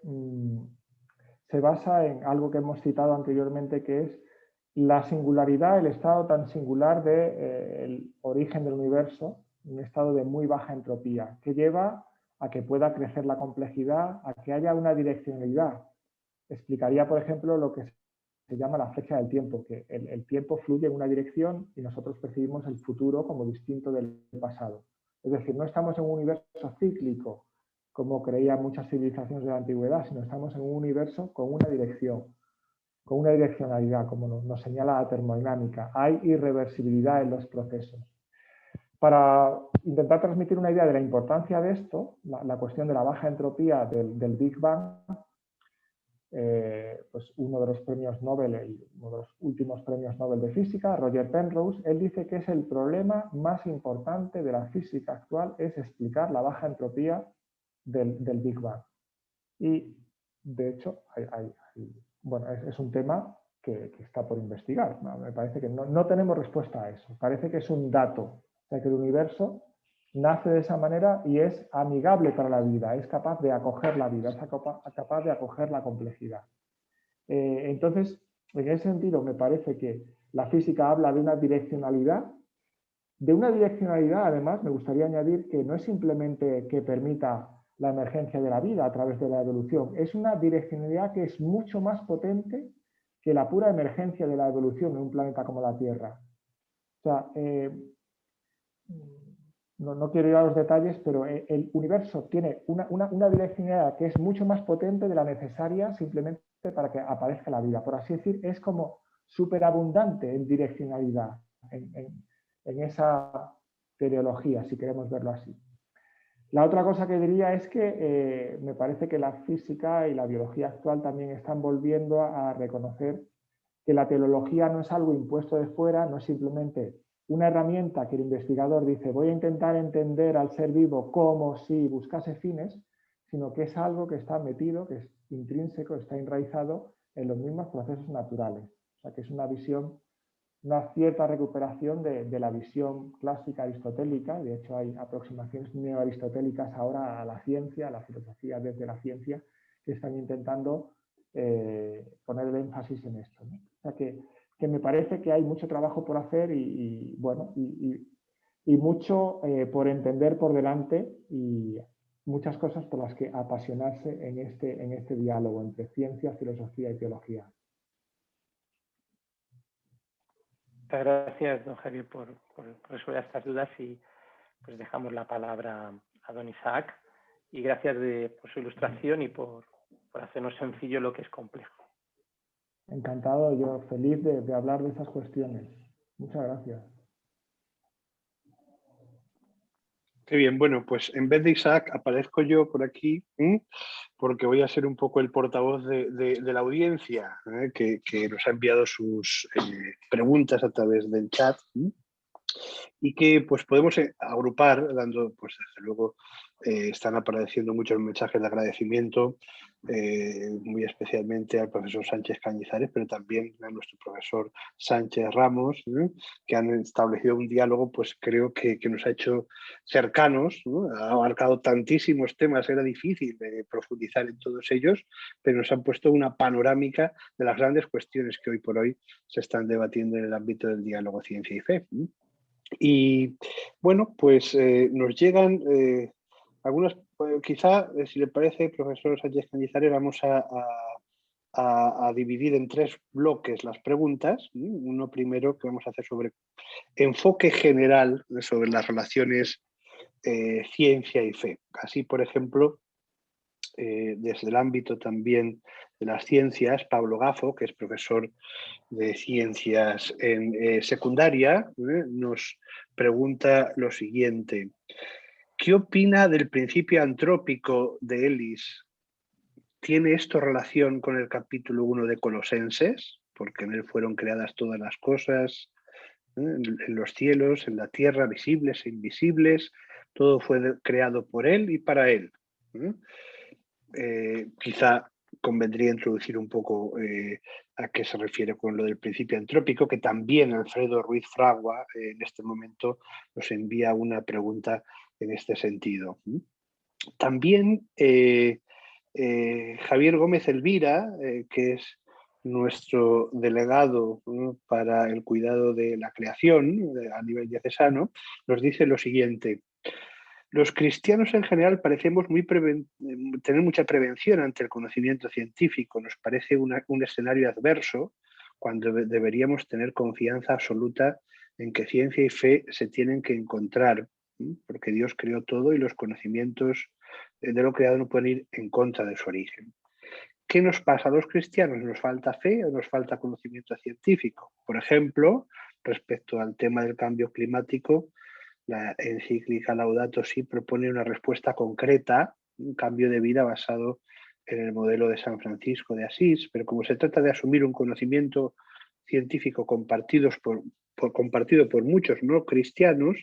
se basa en algo que hemos citado anteriormente, que es la singularidad, el estado tan singular del origen del universo, un estado de muy baja entropía, que lleva a que pueda crecer la complejidad, a que haya una direccionalidad. Explicaría, por ejemplo, lo que se llama la flecha del tiempo, que el tiempo fluye en una dirección y nosotros percibimos el futuro como distinto del pasado. Es decir, no estamos en un universo cíclico, como creían muchas civilizaciones de la antigüedad, sino estamos en un universo con una dirección. con una direccionalidad, como nos señala la termodinámica. Hay irreversibilidad en los procesos. Para intentar transmitir una idea de la importancia de esto, la cuestión de la baja entropía del Big Bang, pues uno de los premios Nobel, uno de los últimos premios Nobel de física, Roger Penrose, él dice que es el problema más importante de la física actual, es explicar la baja entropía del Big Bang. Y de hecho, bueno, es un tema que está por investigar. Me parece que no tenemos respuesta a eso. Parece que es un dato. O sea, que el universo nace de esa manera y es amigable para la vida, es capaz de acoger la vida, es capaz de acoger la complejidad. Entonces, en ese sentido, me parece que la física habla de una direccionalidad. De una direccionalidad, además, me gustaría añadir que no es simplemente que permita la emergencia de la vida a través de la evolución, es una direccionalidad que es mucho más potente que la pura emergencia de la evolución en un planeta como la Tierra. O sea, no quiero ir a los detalles, pero el universo tiene una direccionalidad que es mucho más potente de la necesaria simplemente para que aparezca la vida. Por así decir, es como superabundante en direccionalidad, en esa teleología, si queremos verlo así. La otra cosa que diría es que me parece que la física y la biología actual también están volviendo a reconocer que la teleología no es algo impuesto de fuera, no es simplemente una herramienta que el investigador dice voy a intentar entender al ser vivo como si buscase fines, sino que es algo que está metido, que es intrínseco, está enraizado en los mismos procesos naturales. O sea que es una visión, una cierta recuperación de la visión clásica aristotélica. De hecho, hay aproximaciones neoaristotélicas ahora a la ciencia, a la filosofía desde la ciencia, que están intentando poner el énfasis en esto, ¿no? O sea que me parece que hay mucho trabajo por hacer y mucho por entender por delante y muchas cosas por las que apasionarse en este diálogo entre ciencia, filosofía y teología.
Muchas gracias, don Javier, por resolver estas dudas y pues dejamos la palabra a don Isaac. Y gracias por su ilustración y por hacernos sencillo lo que es complejo.
Encantado, yo feliz de hablar de esas cuestiones. Muchas gracias.
Qué bien, bueno, pues en vez de Isaac aparezco yo por aquí, porque voy a ser un poco el portavoz de la audiencia, que nos ha enviado sus preguntas a través del chat. Y que pues podemos agrupar, dando, pues desde luego están apareciendo muchos mensajes de agradecimiento, muy especialmente al profesor Sánchez Cañizares, pero también a nuestro profesor Sánchez Ramos, que han establecido un diálogo, pues creo que nos ha hecho cercanos, ha abarcado tantísimos temas, era difícil profundizar en todos ellos, pero nos han puesto una panorámica de las grandes cuestiones que hoy por hoy se están debatiendo en el ámbito del diálogo ciencia y fe. Y bueno, pues nos llegan algunas, quizá, si le parece, profesor Sánchez Cañizares, vamos a dividir en 3 bloques las preguntas. Uno primero que vamos a hacer sobre enfoque general sobre las relaciones ciencia y fe. Así, por ejemplo, desde el ámbito también de las ciencias, Pablo Gafo, que es profesor de ciencias en secundaria, nos pregunta lo siguiente: ¿qué opina del principio antrópico de Ellis? ¿Tiene esto relación con el capítulo 1 de Colosenses? Porque en él fueron creadas todas las cosas, en los cielos, en la tierra, visibles e invisibles, todo fue creado por él y para él. Quizá convendría introducir un poco a qué se refiere con lo del principio antrópico, que también Alfredo Ruiz Fragua en este momento nos envía una pregunta en este sentido. También Javier Gómez Elvira, que es nuestro delegado para el cuidado de la creación a nivel diocesano, nos dice lo siguiente: los cristianos en general parecemos tener mucha prevención ante el conocimiento científico. Nos parece un escenario adverso cuando deberíamos tener confianza absoluta en que ciencia y fe se tienen que encontrar, porque Dios creó todo y los conocimientos de lo creado no pueden ir en contra de su origen. ¿qué nos pasa a los cristianos? ¿Nos falta fe o nos falta conocimiento científico? Por ejemplo, respecto al tema del cambio climático, la encíclica Laudato Si propone una respuesta concreta, un cambio de vida basado en el modelo de San Francisco de Asís, pero como se trata de asumir un conocimiento científico compartido por muchos no cristianos,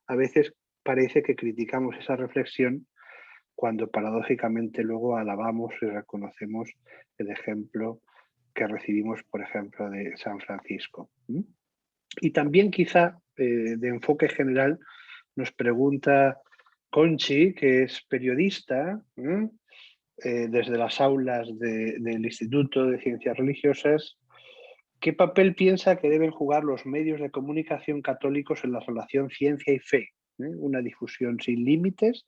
a veces parece que criticamos esa reflexión cuando paradójicamente luego alabamos y reconocemos el ejemplo que recibimos, por ejemplo, de San Francisco. Y también quizá de enfoque general nos pregunta Conchi, que es periodista, desde las aulas del Instituto de Ciencias Religiosas, ¿qué papel piensa que deben jugar los medios de comunicación católicos en la relación ciencia y fe? Una difusión sin límites,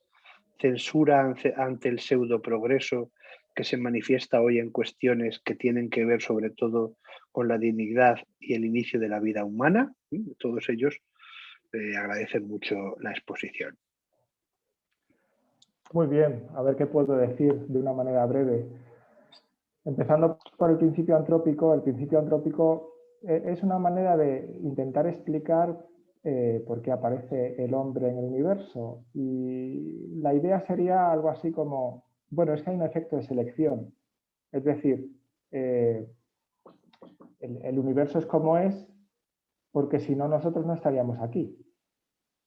censura ante el pseudo progreso que se manifiesta hoy en cuestiones que tienen que ver sobre todo con la dignidad y el inicio de la vida humana. Todos ellos agradecen mucho la exposición.
Muy bien, a ver qué puedo decir de una manera breve. Empezando por el principio antrópico es una manera de intentar explicar por qué aparece el hombre en el universo. Y la idea sería algo así como, bueno, es que hay un efecto de selección. Es decir, el universo es como es porque si no nosotros no estaríamos aquí.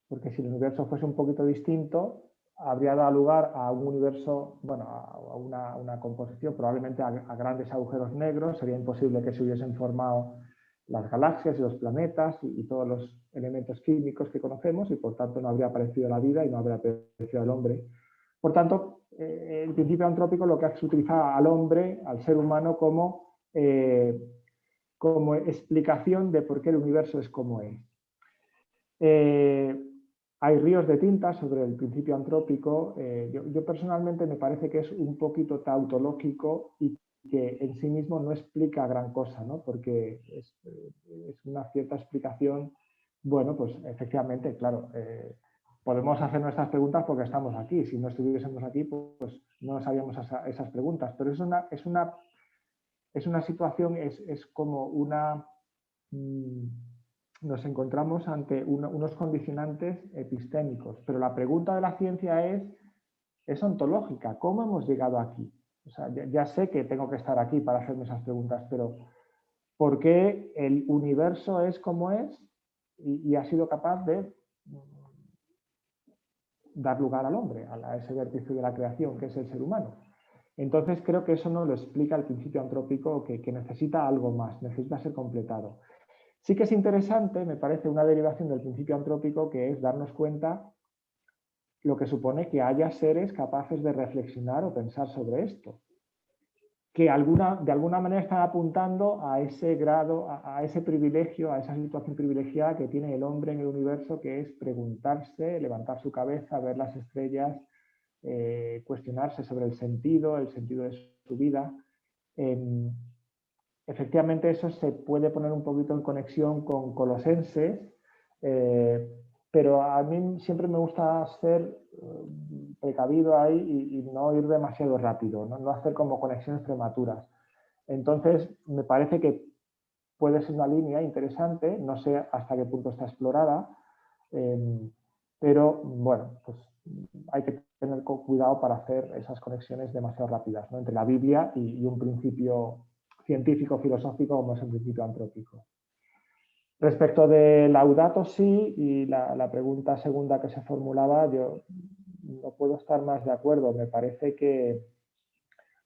Porque si el universo fuese un poquito distinto, habría dado lugar a un universo, bueno, a una composición, probablemente a grandes agujeros negros. Sería imposible que se hubiesen formado las galaxias y los planetas y todos los elementos químicos que conocemos, y por tanto no habría aparecido la vida y no habría aparecido el hombre. Por tanto, el principio antrópico lo que hace es utilizar al hombre, al ser humano, como explicación de por qué el universo es como es. Hay ríos de tinta sobre el principio antrópico. Yo personalmente me parece que es un poquito tautológico y que en sí mismo no explica gran cosa, ¿no? Porque es una cierta explicación. Bueno, pues efectivamente, claro, podemos hacer nuestras preguntas porque estamos aquí. Si no estuviésemos aquí, pues no nos haríamos esas preguntas. Pero es una situación, es como una... nos encontramos ante unos condicionantes epistémicos, pero la pregunta de la ciencia es ontológica. ¿Cómo hemos llegado aquí? O sea, ya sé que tengo que estar aquí para hacerme esas preguntas, pero ¿por qué el universo es como es y ha sido capaz de dar lugar al hombre, a ese vértice de la creación que es el ser humano? Entonces creo que eso no lo explica el principio antrópico, que necesita algo más, necesita ser completado. Sí que es interesante, me parece, una derivación del principio antrópico, que es darnos cuenta lo que supone que haya seres capaces de reflexionar o pensar sobre esto, que de alguna manera están apuntando a ese grado, a ese privilegio, a esa situación privilegiada que tiene el hombre en el universo, que es preguntarse, levantar su cabeza, ver las estrellas, cuestionarse sobre el sentido de su vida. Efectivamente, eso se puede poner un poquito en conexión con Colosenses, pero a mí siempre me gusta ser precavido ahí y no ir demasiado rápido, no hacer como conexiones prematuras. Entonces, me parece que puede ser una línea interesante, no sé hasta qué punto está explorada, pero bueno, pues hay que tener cuidado para hacer esas conexiones demasiado rápidas, ¿no? Entre la Biblia y un principio científico, filosófico, como es el principio antrópico. Respecto de Laudato Si y la pregunta segunda que se formulaba, yo no puedo estar más de acuerdo. Me parece que...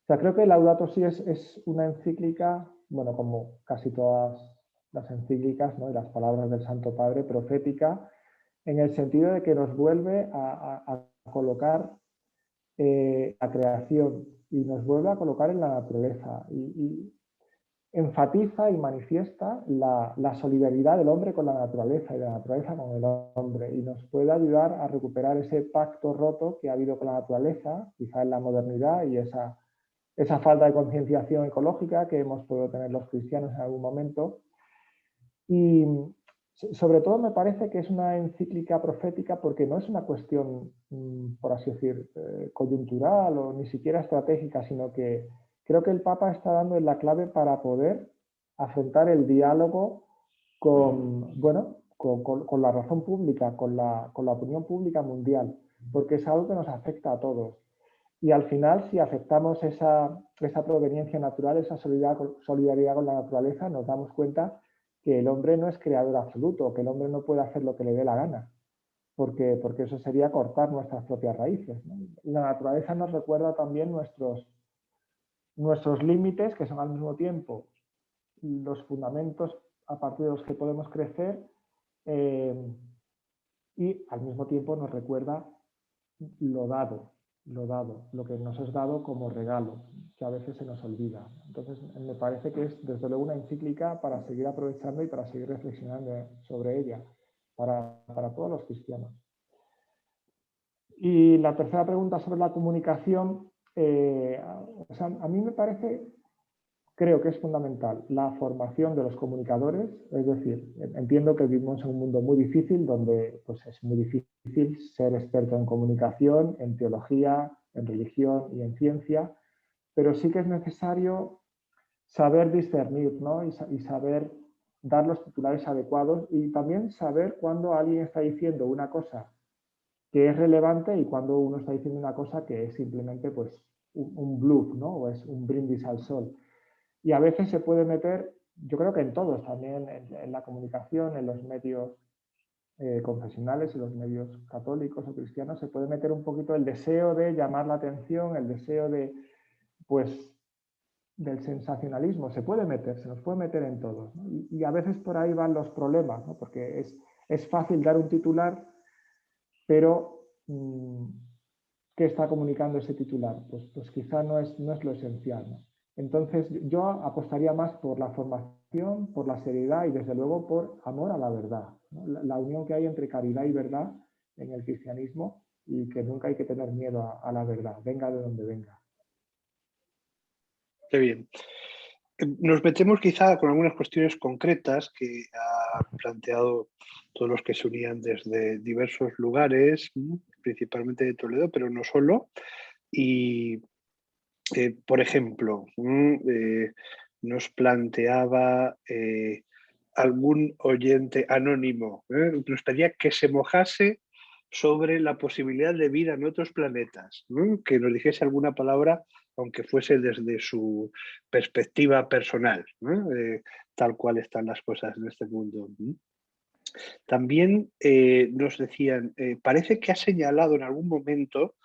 O sea, creo que Laudato Si es una encíclica, bueno, como casi todas las encíclicas, ¿no? Y las palabras del Santo Padre, profética, en el sentido de que nos vuelve a colocar la creación y nos vuelve a colocar en la naturaleza y enfatiza y manifiesta la solidaridad del hombre con la naturaleza y de la naturaleza con el hombre, y nos puede ayudar a recuperar ese pacto roto que ha habido con la naturaleza, quizá en la modernidad, y esa falta de concienciación ecológica que hemos podido tener los cristianos en algún momento. Y sobre todo me parece que es una encíclica profética porque no es una cuestión, por así decir, coyuntural o ni siquiera estratégica, sino que creo que el Papa está dando la clave para poder afrontar el diálogo con, bueno, con la razón pública, con la opinión pública mundial, porque es algo que nos afecta a todos. Y al final, si aceptamos esa proveniencia natural, esa solidaridad con la naturaleza, nos damos cuenta que el hombre no es creador absoluto, que el hombre no puede hacer lo que le dé la gana, porque eso sería cortar nuestras propias raíces, ¿no? La naturaleza nos recuerda también nuestros límites, que son al mismo tiempo los fundamentos a partir de los que podemos crecer, y al mismo tiempo nos recuerda lo dado, lo que nos es dado como regalo, que a veces se nos olvida. Entonces, me parece que es desde luego una encíclica para seguir aprovechando y para seguir reflexionando sobre ella, para todos los cristianos. Y la tercera pregunta sobre la comunicación, o sea, a mí me parece, creo que es fundamental la formación de los comunicadores, es decir, entiendo que vivimos en un mundo muy difícil donde pues, es muy difícil ser experto en comunicación, en teología, en religión y en ciencia, pero sí que es necesario saber discernir, ¿no? y saber dar los titulares adecuados y también saber cuándo alguien está diciendo una cosa que es relevante y cuando uno está diciendo una cosa que es simplemente pues, un bluff, ¿no? O es un brindis al sol. Y a veces se puede meter, yo creo que en todos, también en la comunicación, en los medios confesionales, en los medios católicos o cristianos, se puede meter un poquito el deseo de llamar la atención, el deseo de, pues, del sensacionalismo, se nos puede meter en todos, ¿no? Y a veces por ahí van los problemas, ¿no? Porque es fácil dar un titular, pero ¿qué está comunicando ese titular? Pues quizá no es lo esencial, ¿no? Entonces yo apostaría más por la formación, por la seriedad y desde luego por amor a la verdad, ¿no? La unión que hay entre caridad y verdad en el cristianismo y que nunca hay que tener miedo a la verdad, venga de donde venga.
Qué bien. Nos metemos quizá con algunas cuestiones concretas que han planteado todos los que se unían desde diversos lugares, principalmente de Toledo, pero no solo. Y, por ejemplo, nos planteaba algún oyente anónimo, nos pedía que se mojase sobre la posibilidad de vida en otros planetas, ¿no? Que nos dijese alguna palabra, aunque fuese desde su perspectiva personal, ¿no? Tal cual están las cosas en este mundo. También nos decían, parece que ha señalado en algún momento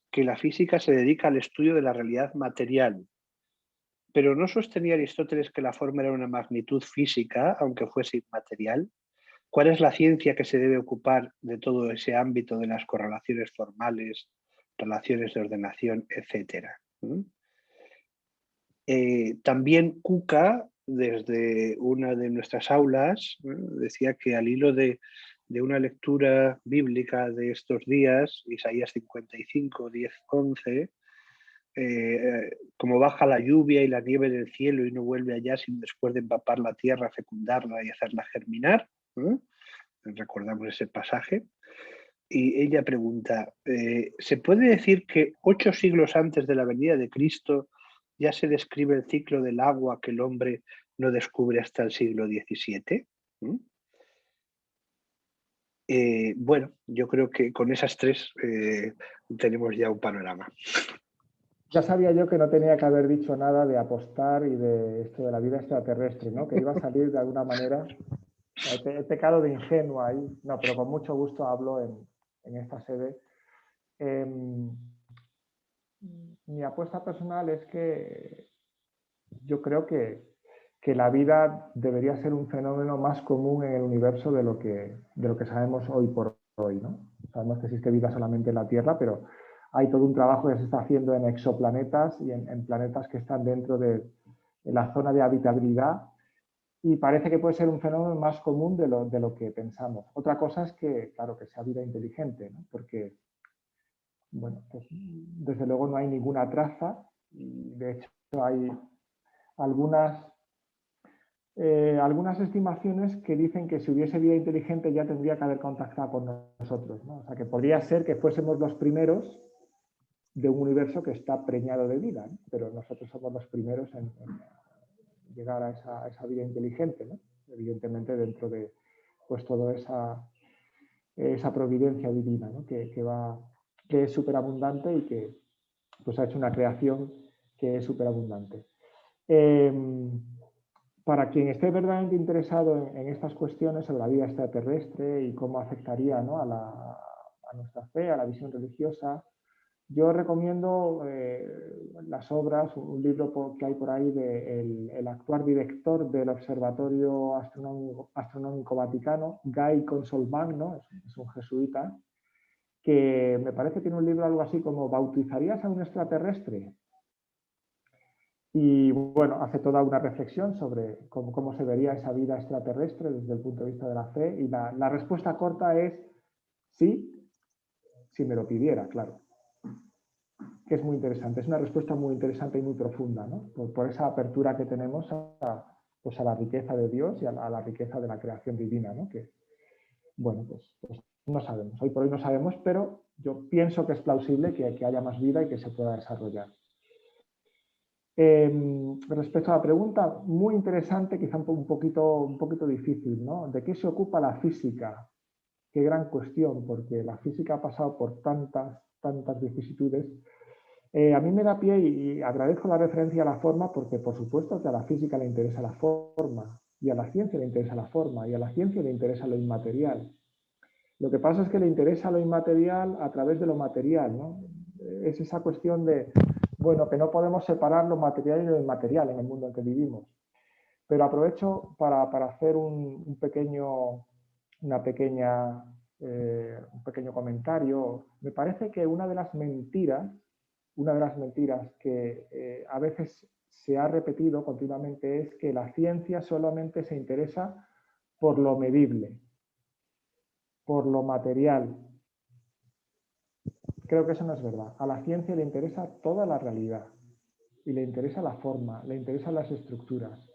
que la física se dedica al estudio de la realidad material, pero ¿no sostenía Aristóteles que la forma era una magnitud física, aunque fuese inmaterial? ¿Cuál es la ciencia que se debe ocupar de todo ese ámbito de las correlaciones formales, relaciones de ordenación, etcétera? También Cuca, desde una de nuestras aulas, decía que al hilo de una lectura bíblica de estos días, Isaías 55, 10, 11, como baja la lluvia y la nieve del cielo y no vuelve allá sino después de empapar la tierra, fecundarla y hacerla germinar. Recordamos ese pasaje. Y ella pregunta, ¿se puede decir que 8 siglos antes de la venida de Cristo ya se describe el ciclo del agua que el hombre no descubre hasta el siglo XVII? Bueno, yo creo que con esas tres tenemos ya un panorama.
Ya sabía yo que no tenía que haber dicho nada de apostar y de esto de la vida extraterrestre, ¿no? Que iba a salir de alguna manera. He pecado de ingenuo ahí. No, pero con mucho gusto hablo en esta sede. Mi apuesta personal es que yo creo que la vida debería ser un fenómeno más común en el universo de lo que sabemos hoy por hoy, ¿no? Sabemos que existe vida solamente en la Tierra, pero hay todo un trabajo que se está haciendo en exoplanetas y en planetas que están dentro de la zona de habitabilidad y parece que puede ser un fenómeno más común de lo que pensamos. Otra cosa es que, claro, que sea vida inteligente, ¿no? Porque, bueno, pues desde luego no hay ninguna traza y de hecho hay algunas estimaciones que dicen que si hubiese vida inteligente ya tendría que haber contactado con nosotros, ¿no? O sea, que podría ser que fuésemos los primeros de un universo que está preñado de vida, ¿no? Pero nosotros somos los primeros en llegar a esa vida inteligente, ¿no? Evidentemente dentro de pues toda esa providencia divina, ¿no? que es superabundante y que pues ha hecho una creación que es superabundante. Para quien esté verdaderamente interesado en estas cuestiones sobre la vida extraterrestre y cómo afectaría, ¿no? a nuestra fe, a la visión religiosa, yo recomiendo las obras, un libro que hay por ahí de el actual director del Observatorio Astronómico Vaticano, Guy Consolmagno, es un jesuita, que me parece que tiene un libro algo así como ¿Bautizarías a un extraterrestre? Y bueno, hace toda una reflexión sobre cómo se vería esa vida extraterrestre desde el punto de vista de la fe, y la respuesta corta es sí, si me lo pidiera, claro. Que es muy interesante, es una respuesta muy interesante y muy profunda, ¿no? Por esa apertura que tenemos pues a la riqueza de Dios y a la riqueza de la creación divina, ¿no? Que, bueno, pues no sabemos, hoy por hoy no sabemos, pero yo pienso que es plausible que haya más vida y que se pueda desarrollar. Respecto a la pregunta, muy interesante, quizá un poquito difícil, ¿no? ¿De qué se ocupa la física? Qué gran cuestión, porque la física ha pasado por tantas vicisitudes. A mí me da pie y agradezco la referencia a la forma, porque por supuesto que a la física le interesa la forma, y a la ciencia le interesa la forma, y a la ciencia le interesa lo inmaterial. Lo que pasa es que le interesa lo inmaterial a través de lo material, ¿no? Es esa cuestión de, bueno, que no podemos separar lo material y lo inmaterial en el mundo en que vivimos. Pero aprovecho para hacer un pequeño comentario. Me parece que una de las mentiras que a veces se ha repetido continuamente es que la ciencia solamente se interesa por lo medible, por lo material. Creo que eso no es verdad. A la ciencia le interesa toda la realidad y le interesa la forma, le interesan las estructuras.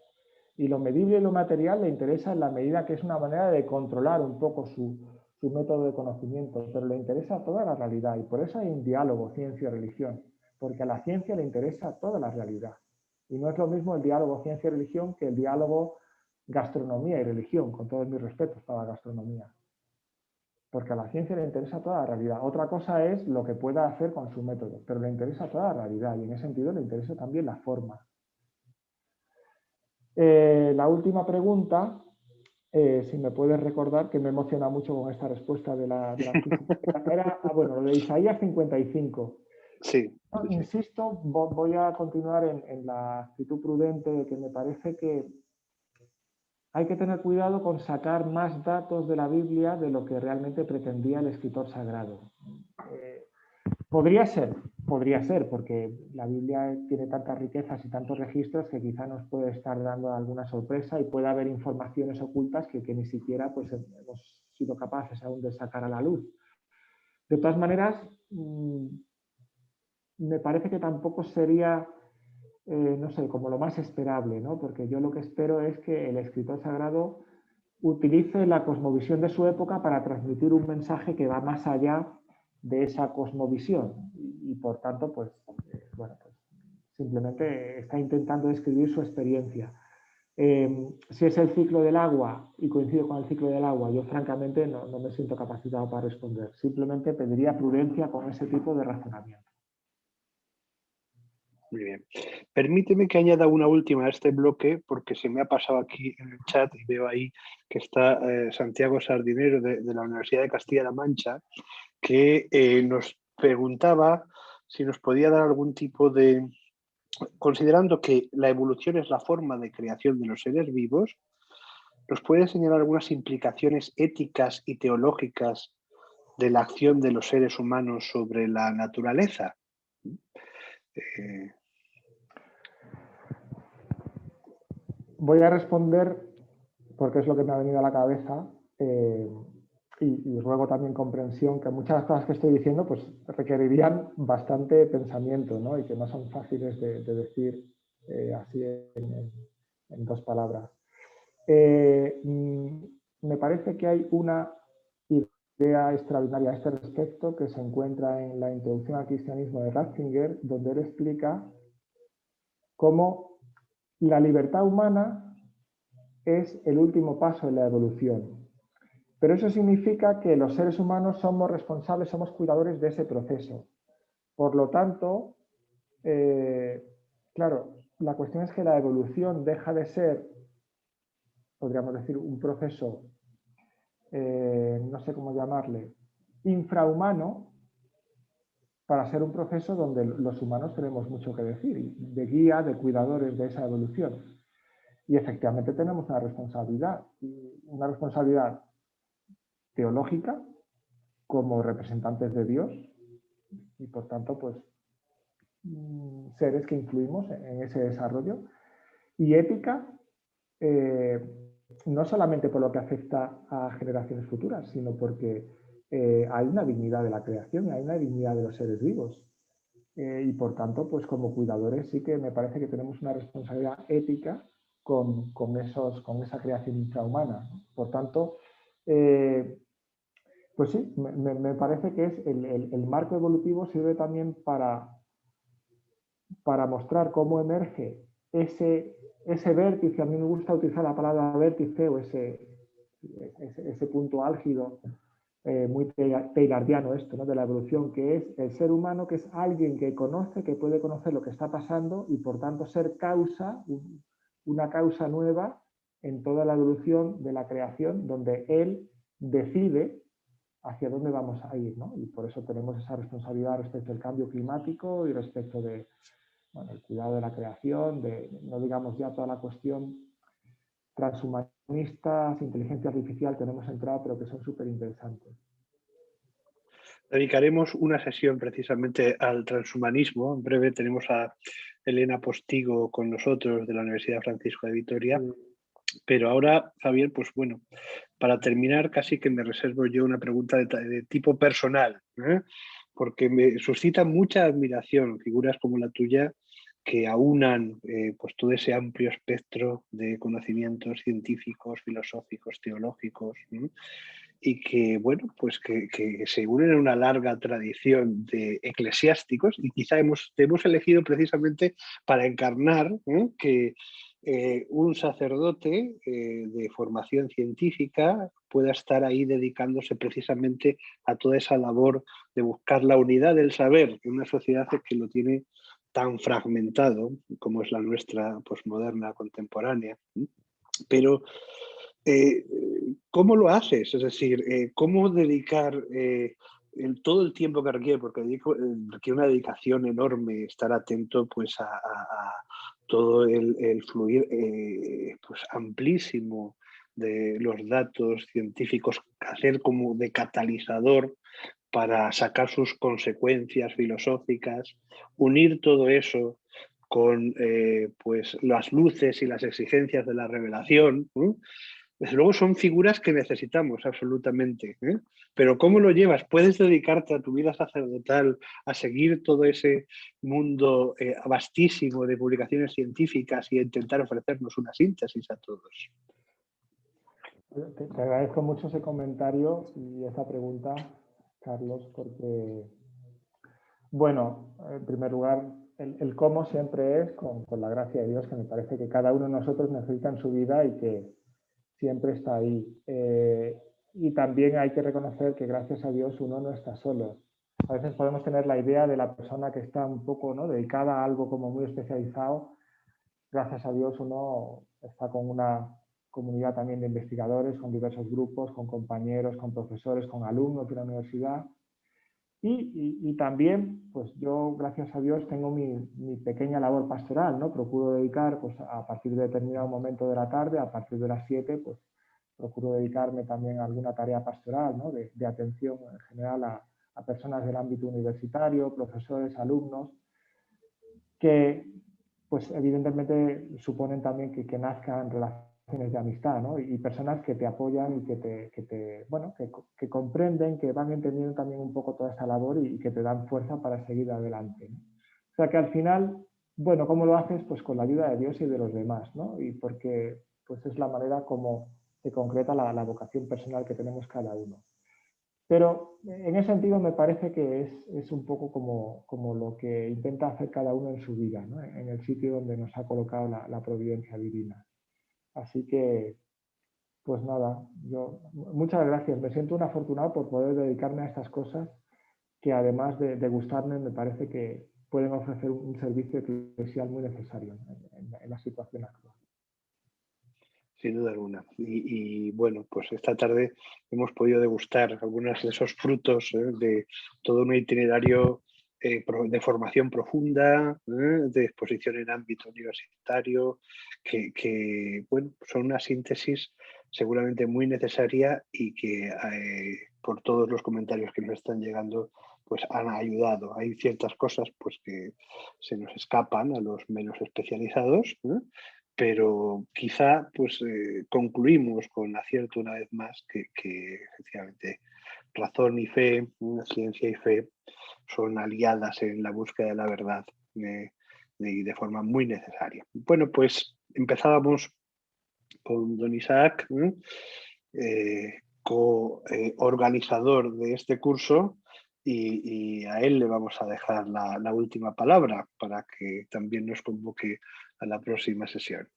Y lo medible y lo material le interesa en la medida que es una manera de controlar un poco su método de conocimiento, pero le interesa toda la realidad, y por eso hay un diálogo ciencia y religión, porque a la ciencia le interesa toda la realidad. Y no es lo mismo el diálogo ciencia y religión que el diálogo gastronomía y religión, con todos mis respetos para la gastronomía. Porque a la ciencia le interesa toda la realidad. Otra cosa es lo que pueda hacer con su método, pero le interesa toda la realidad, y en ese sentido le interesa también la forma. La última pregunta, si me puedes recordar, que me emociona mucho con esta respuesta de la física, era, bueno, lo de Isaías 55.
Sí.
No, insisto, voy a continuar en la actitud prudente, que me parece que hay que tener cuidado con sacar más datos de la Biblia de lo que realmente pretendía el escritor sagrado. Podría ser, porque la Biblia tiene tantas riquezas y tantos registros que quizá nos puede estar dando alguna sorpresa, y puede haber informaciones ocultas que ni siquiera pues, hemos sido capaces aún de sacar a la luz. De todas maneras, me parece que tampoco sería, no sé, como lo más esperable, ¿no? Porque yo lo que espero es que el escritor sagrado utilice la cosmovisión de su época para transmitir un mensaje que va más allá de esa cosmovisión, y por tanto, pues, bueno, pues simplemente está intentando describir su experiencia. Si es el ciclo del agua y coincido con el ciclo del agua, yo francamente no me siento capacitado para responder. Simplemente pediría prudencia con ese tipo de razonamiento.
Muy bien. Permíteme que añada una última a este bloque, porque se me ha pasado aquí en el chat y veo ahí que está Santiago Sardinero de la Universidad de Castilla-La Mancha, que nos preguntaba si nos podía dar algún tipo de... Considerando que la evolución es la forma de creación de los seres vivos, ¿nos puede señalar algunas implicaciones éticas y teológicas de la acción de los seres humanos sobre la naturaleza?
Voy a responder porque es lo que me ha venido a la cabeza, y ruego también comprensión, que muchas de las cosas que estoy diciendo pues, requerirían bastante pensamiento, ¿no? Y que no son fáciles de decir así en dos palabras. Me parece que hay una idea extraordinaria a este respecto que se encuentra en la Introducción al Cristianismo de Ratzinger, donde él explica cómo la libertad humana es el último paso en la evolución. Pero eso significa que los seres humanos somos responsables, somos cuidadores de ese proceso. Por lo tanto, claro, la cuestión es que la evolución deja de ser, podríamos decir, un proceso, no sé cómo llamarle, infrahumano, para ser un proceso donde los humanos tenemos mucho que decir, de guía, de cuidadores de esa evolución. Y efectivamente tenemos una responsabilidad teológica como representantes de Dios y por tanto pues seres que influimos en ese desarrollo, y ética no solamente por lo que afecta a generaciones futuras, sino porque hay una dignidad de la creación, hay una dignidad de los seres vivos, y por tanto pues como cuidadores sí que me parece que tenemos una responsabilidad ética con esa creación infrahumana. Por tanto, pues sí, me parece que es el marco evolutivo sirve también para mostrar cómo emerge ese vértice. A mí me gusta utilizar la palabra vértice o ese punto álgido, muy tayloriano esto, ¿no? De la evolución, que es el ser humano, que es alguien que conoce, que puede conocer lo que está pasando y por tanto ser causa, una causa nueva en toda la evolución de la creación, donde él decide hacia dónde vamos a ir, ¿no? Y por eso tenemos esa responsabilidad respecto al cambio climático y respecto de, bueno, el cuidado de la creación, no digamos ya toda la cuestión transhumanistas, inteligencia artificial que no hemos entrado, pero que son súper interesantes.
Dedicaremos una sesión precisamente al transhumanismo. En breve tenemos a Elena Postigo con nosotros de la Universidad Francisco de Vitoria. Sí. Pero ahora, Javier, pues bueno, para terminar casi que me reservo yo una pregunta de tipo personal, porque me suscita mucha admiración figuras como la tuya que aunan pues todo ese amplio espectro de conocimientos científicos, filosóficos, teológicos, y que, bueno, pues que se unen en una larga tradición de eclesiásticos y quizá te hemos elegido precisamente para encarnar que un sacerdote de formación científica pueda estar ahí dedicándose precisamente a toda esa labor de buscar la unidad del saber en una sociedad que lo tiene tan fragmentado como es la nuestra posmoderna contemporánea. Pero ¿cómo lo haces? Es decir, ¿cómo dedicar todo el tiempo que requiere? Porque requiere una dedicación enorme estar atento pues, a todo el fluir pues, amplísimo de los datos científicos, hacer como de catalizador para sacar sus consecuencias filosóficas, unir todo eso con pues, las luces y las exigencias de la revelación. Desde luego son figuras que necesitamos absolutamente, ¿eh? Pero ¿cómo lo llevas? ¿Puedes dedicarte a tu vida sacerdotal, a seguir todo ese mundo vastísimo de publicaciones científicas y a intentar ofrecernos una síntesis a todos?
Te agradezco mucho ese comentario y esa pregunta, Carlos, porque, bueno, en primer lugar, el cómo siempre es con la gracia de Dios, que me parece que cada uno de nosotros necesita en su vida y que siempre está ahí. Y también hay que reconocer que gracias a Dios uno no está solo. A veces podemos tener la idea de la persona que está un poco, ¿no?, dedicada a algo como muy especializado. Gracias a Dios uno está con una comunidad también de investigadores, con diversos grupos, con compañeros, con profesores, con alumnos de la universidad. Y también, pues yo, gracias a Dios, tengo mi pequeña labor pastoral, ¿no? Procuro dedicar, pues a partir de determinado momento de la tarde, a partir de las 7, pues procuro dedicarme también a alguna tarea pastoral, ¿no? De atención en general a personas del ámbito universitario, profesores, alumnos, que pues evidentemente suponen también que nazcan relaciones de amistad, ¿no? Y personas que te apoyan y que comprenden, que van entendiendo también un poco toda esta labor y que te dan fuerza para seguir adelante, ¿no? O sea que al final, bueno, ¿cómo lo haces? Pues con la ayuda de Dios y de los demás, ¿no? Y porque pues es la manera como se concreta la vocación personal que tenemos cada uno. Pero en ese sentido me parece que es un poco como lo que intenta hacer cada uno en su vida, ¿no? En el sitio donde nos ha colocado la providencia divina. Así que, pues nada, muchas gracias. Me siento un afortunado por poder dedicarme a estas cosas que, además de gustarme, me parece que pueden ofrecer un servicio eclesial muy necesario en la situación actual.
Sin duda alguna. Y bueno, pues esta tarde hemos podido degustar algunos de esos frutos de todo un itinerario de formación profunda, de exposición en ámbito universitario, que bueno, son una síntesis seguramente muy necesaria y que por todos los comentarios que nos están llegando, pues han ayudado. Hay ciertas cosas pues que se nos escapan a los menos especializados, pero quizá pues concluimos con acierto una vez más que efectivamente razón y fe, ciencia y fe son aliadas en la búsqueda de la verdad y de forma muy necesaria. Bueno, pues empezábamos con don Isaac, co-organizador de este curso, y a él le vamos a dejar la última palabra para que también nos convoque a la próxima sesión.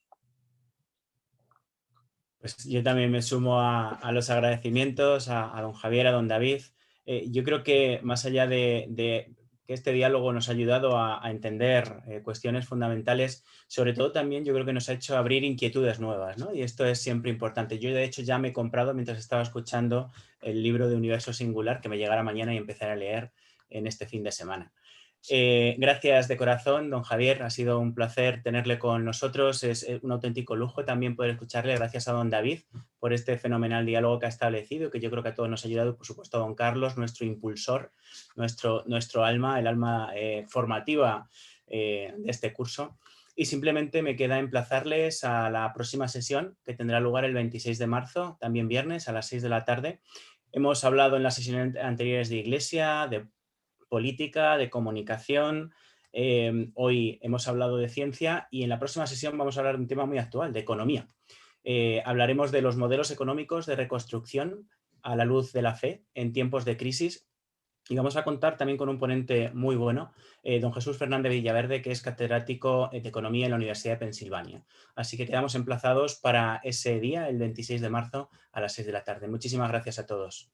Pues yo también me sumo a los agradecimientos a don Javier, a don David. Yo creo que más allá de que este diálogo nos ha ayudado a entender cuestiones fundamentales, sobre todo también yo creo que nos ha hecho abrir inquietudes nuevas, ¿no? Y esto es siempre importante. Yo, de hecho, ya me he comprado, mientras estaba escuchando, el libro de Universo Singular, que me llegará mañana y empezaré a leer en este fin de semana. Gracias de corazón, don Javier. Ha sido un placer tenerle con nosotros. Es un auténtico lujo también poder escucharle. Gracias a don David por este fenomenal diálogo que ha establecido, que yo creo que a todos nos ha ayudado. Por supuesto, a don Carlos, nuestro impulsor, nuestro alma, el alma formativa de este curso. Y simplemente me queda emplazarles a la próxima sesión, que tendrá lugar el 26 de marzo, también viernes, a las 6 de la tarde. Hemos hablado en las sesiones anteriores de Iglesia, de política, de comunicación. Hoy hemos hablado de ciencia y en la próxima sesión vamos a hablar de un tema muy actual, de economía. Hablaremos de los modelos económicos de reconstrucción a la luz de la fe en tiempos de crisis. Y vamos a contar también con un ponente muy bueno, don Jesús Fernández Villaverde, que es catedrático de Economía en la Universidad de Pensilvania. Así que quedamos emplazados para ese día, el 26 de marzo, a las 6 de la tarde. Muchísimas gracias a todos.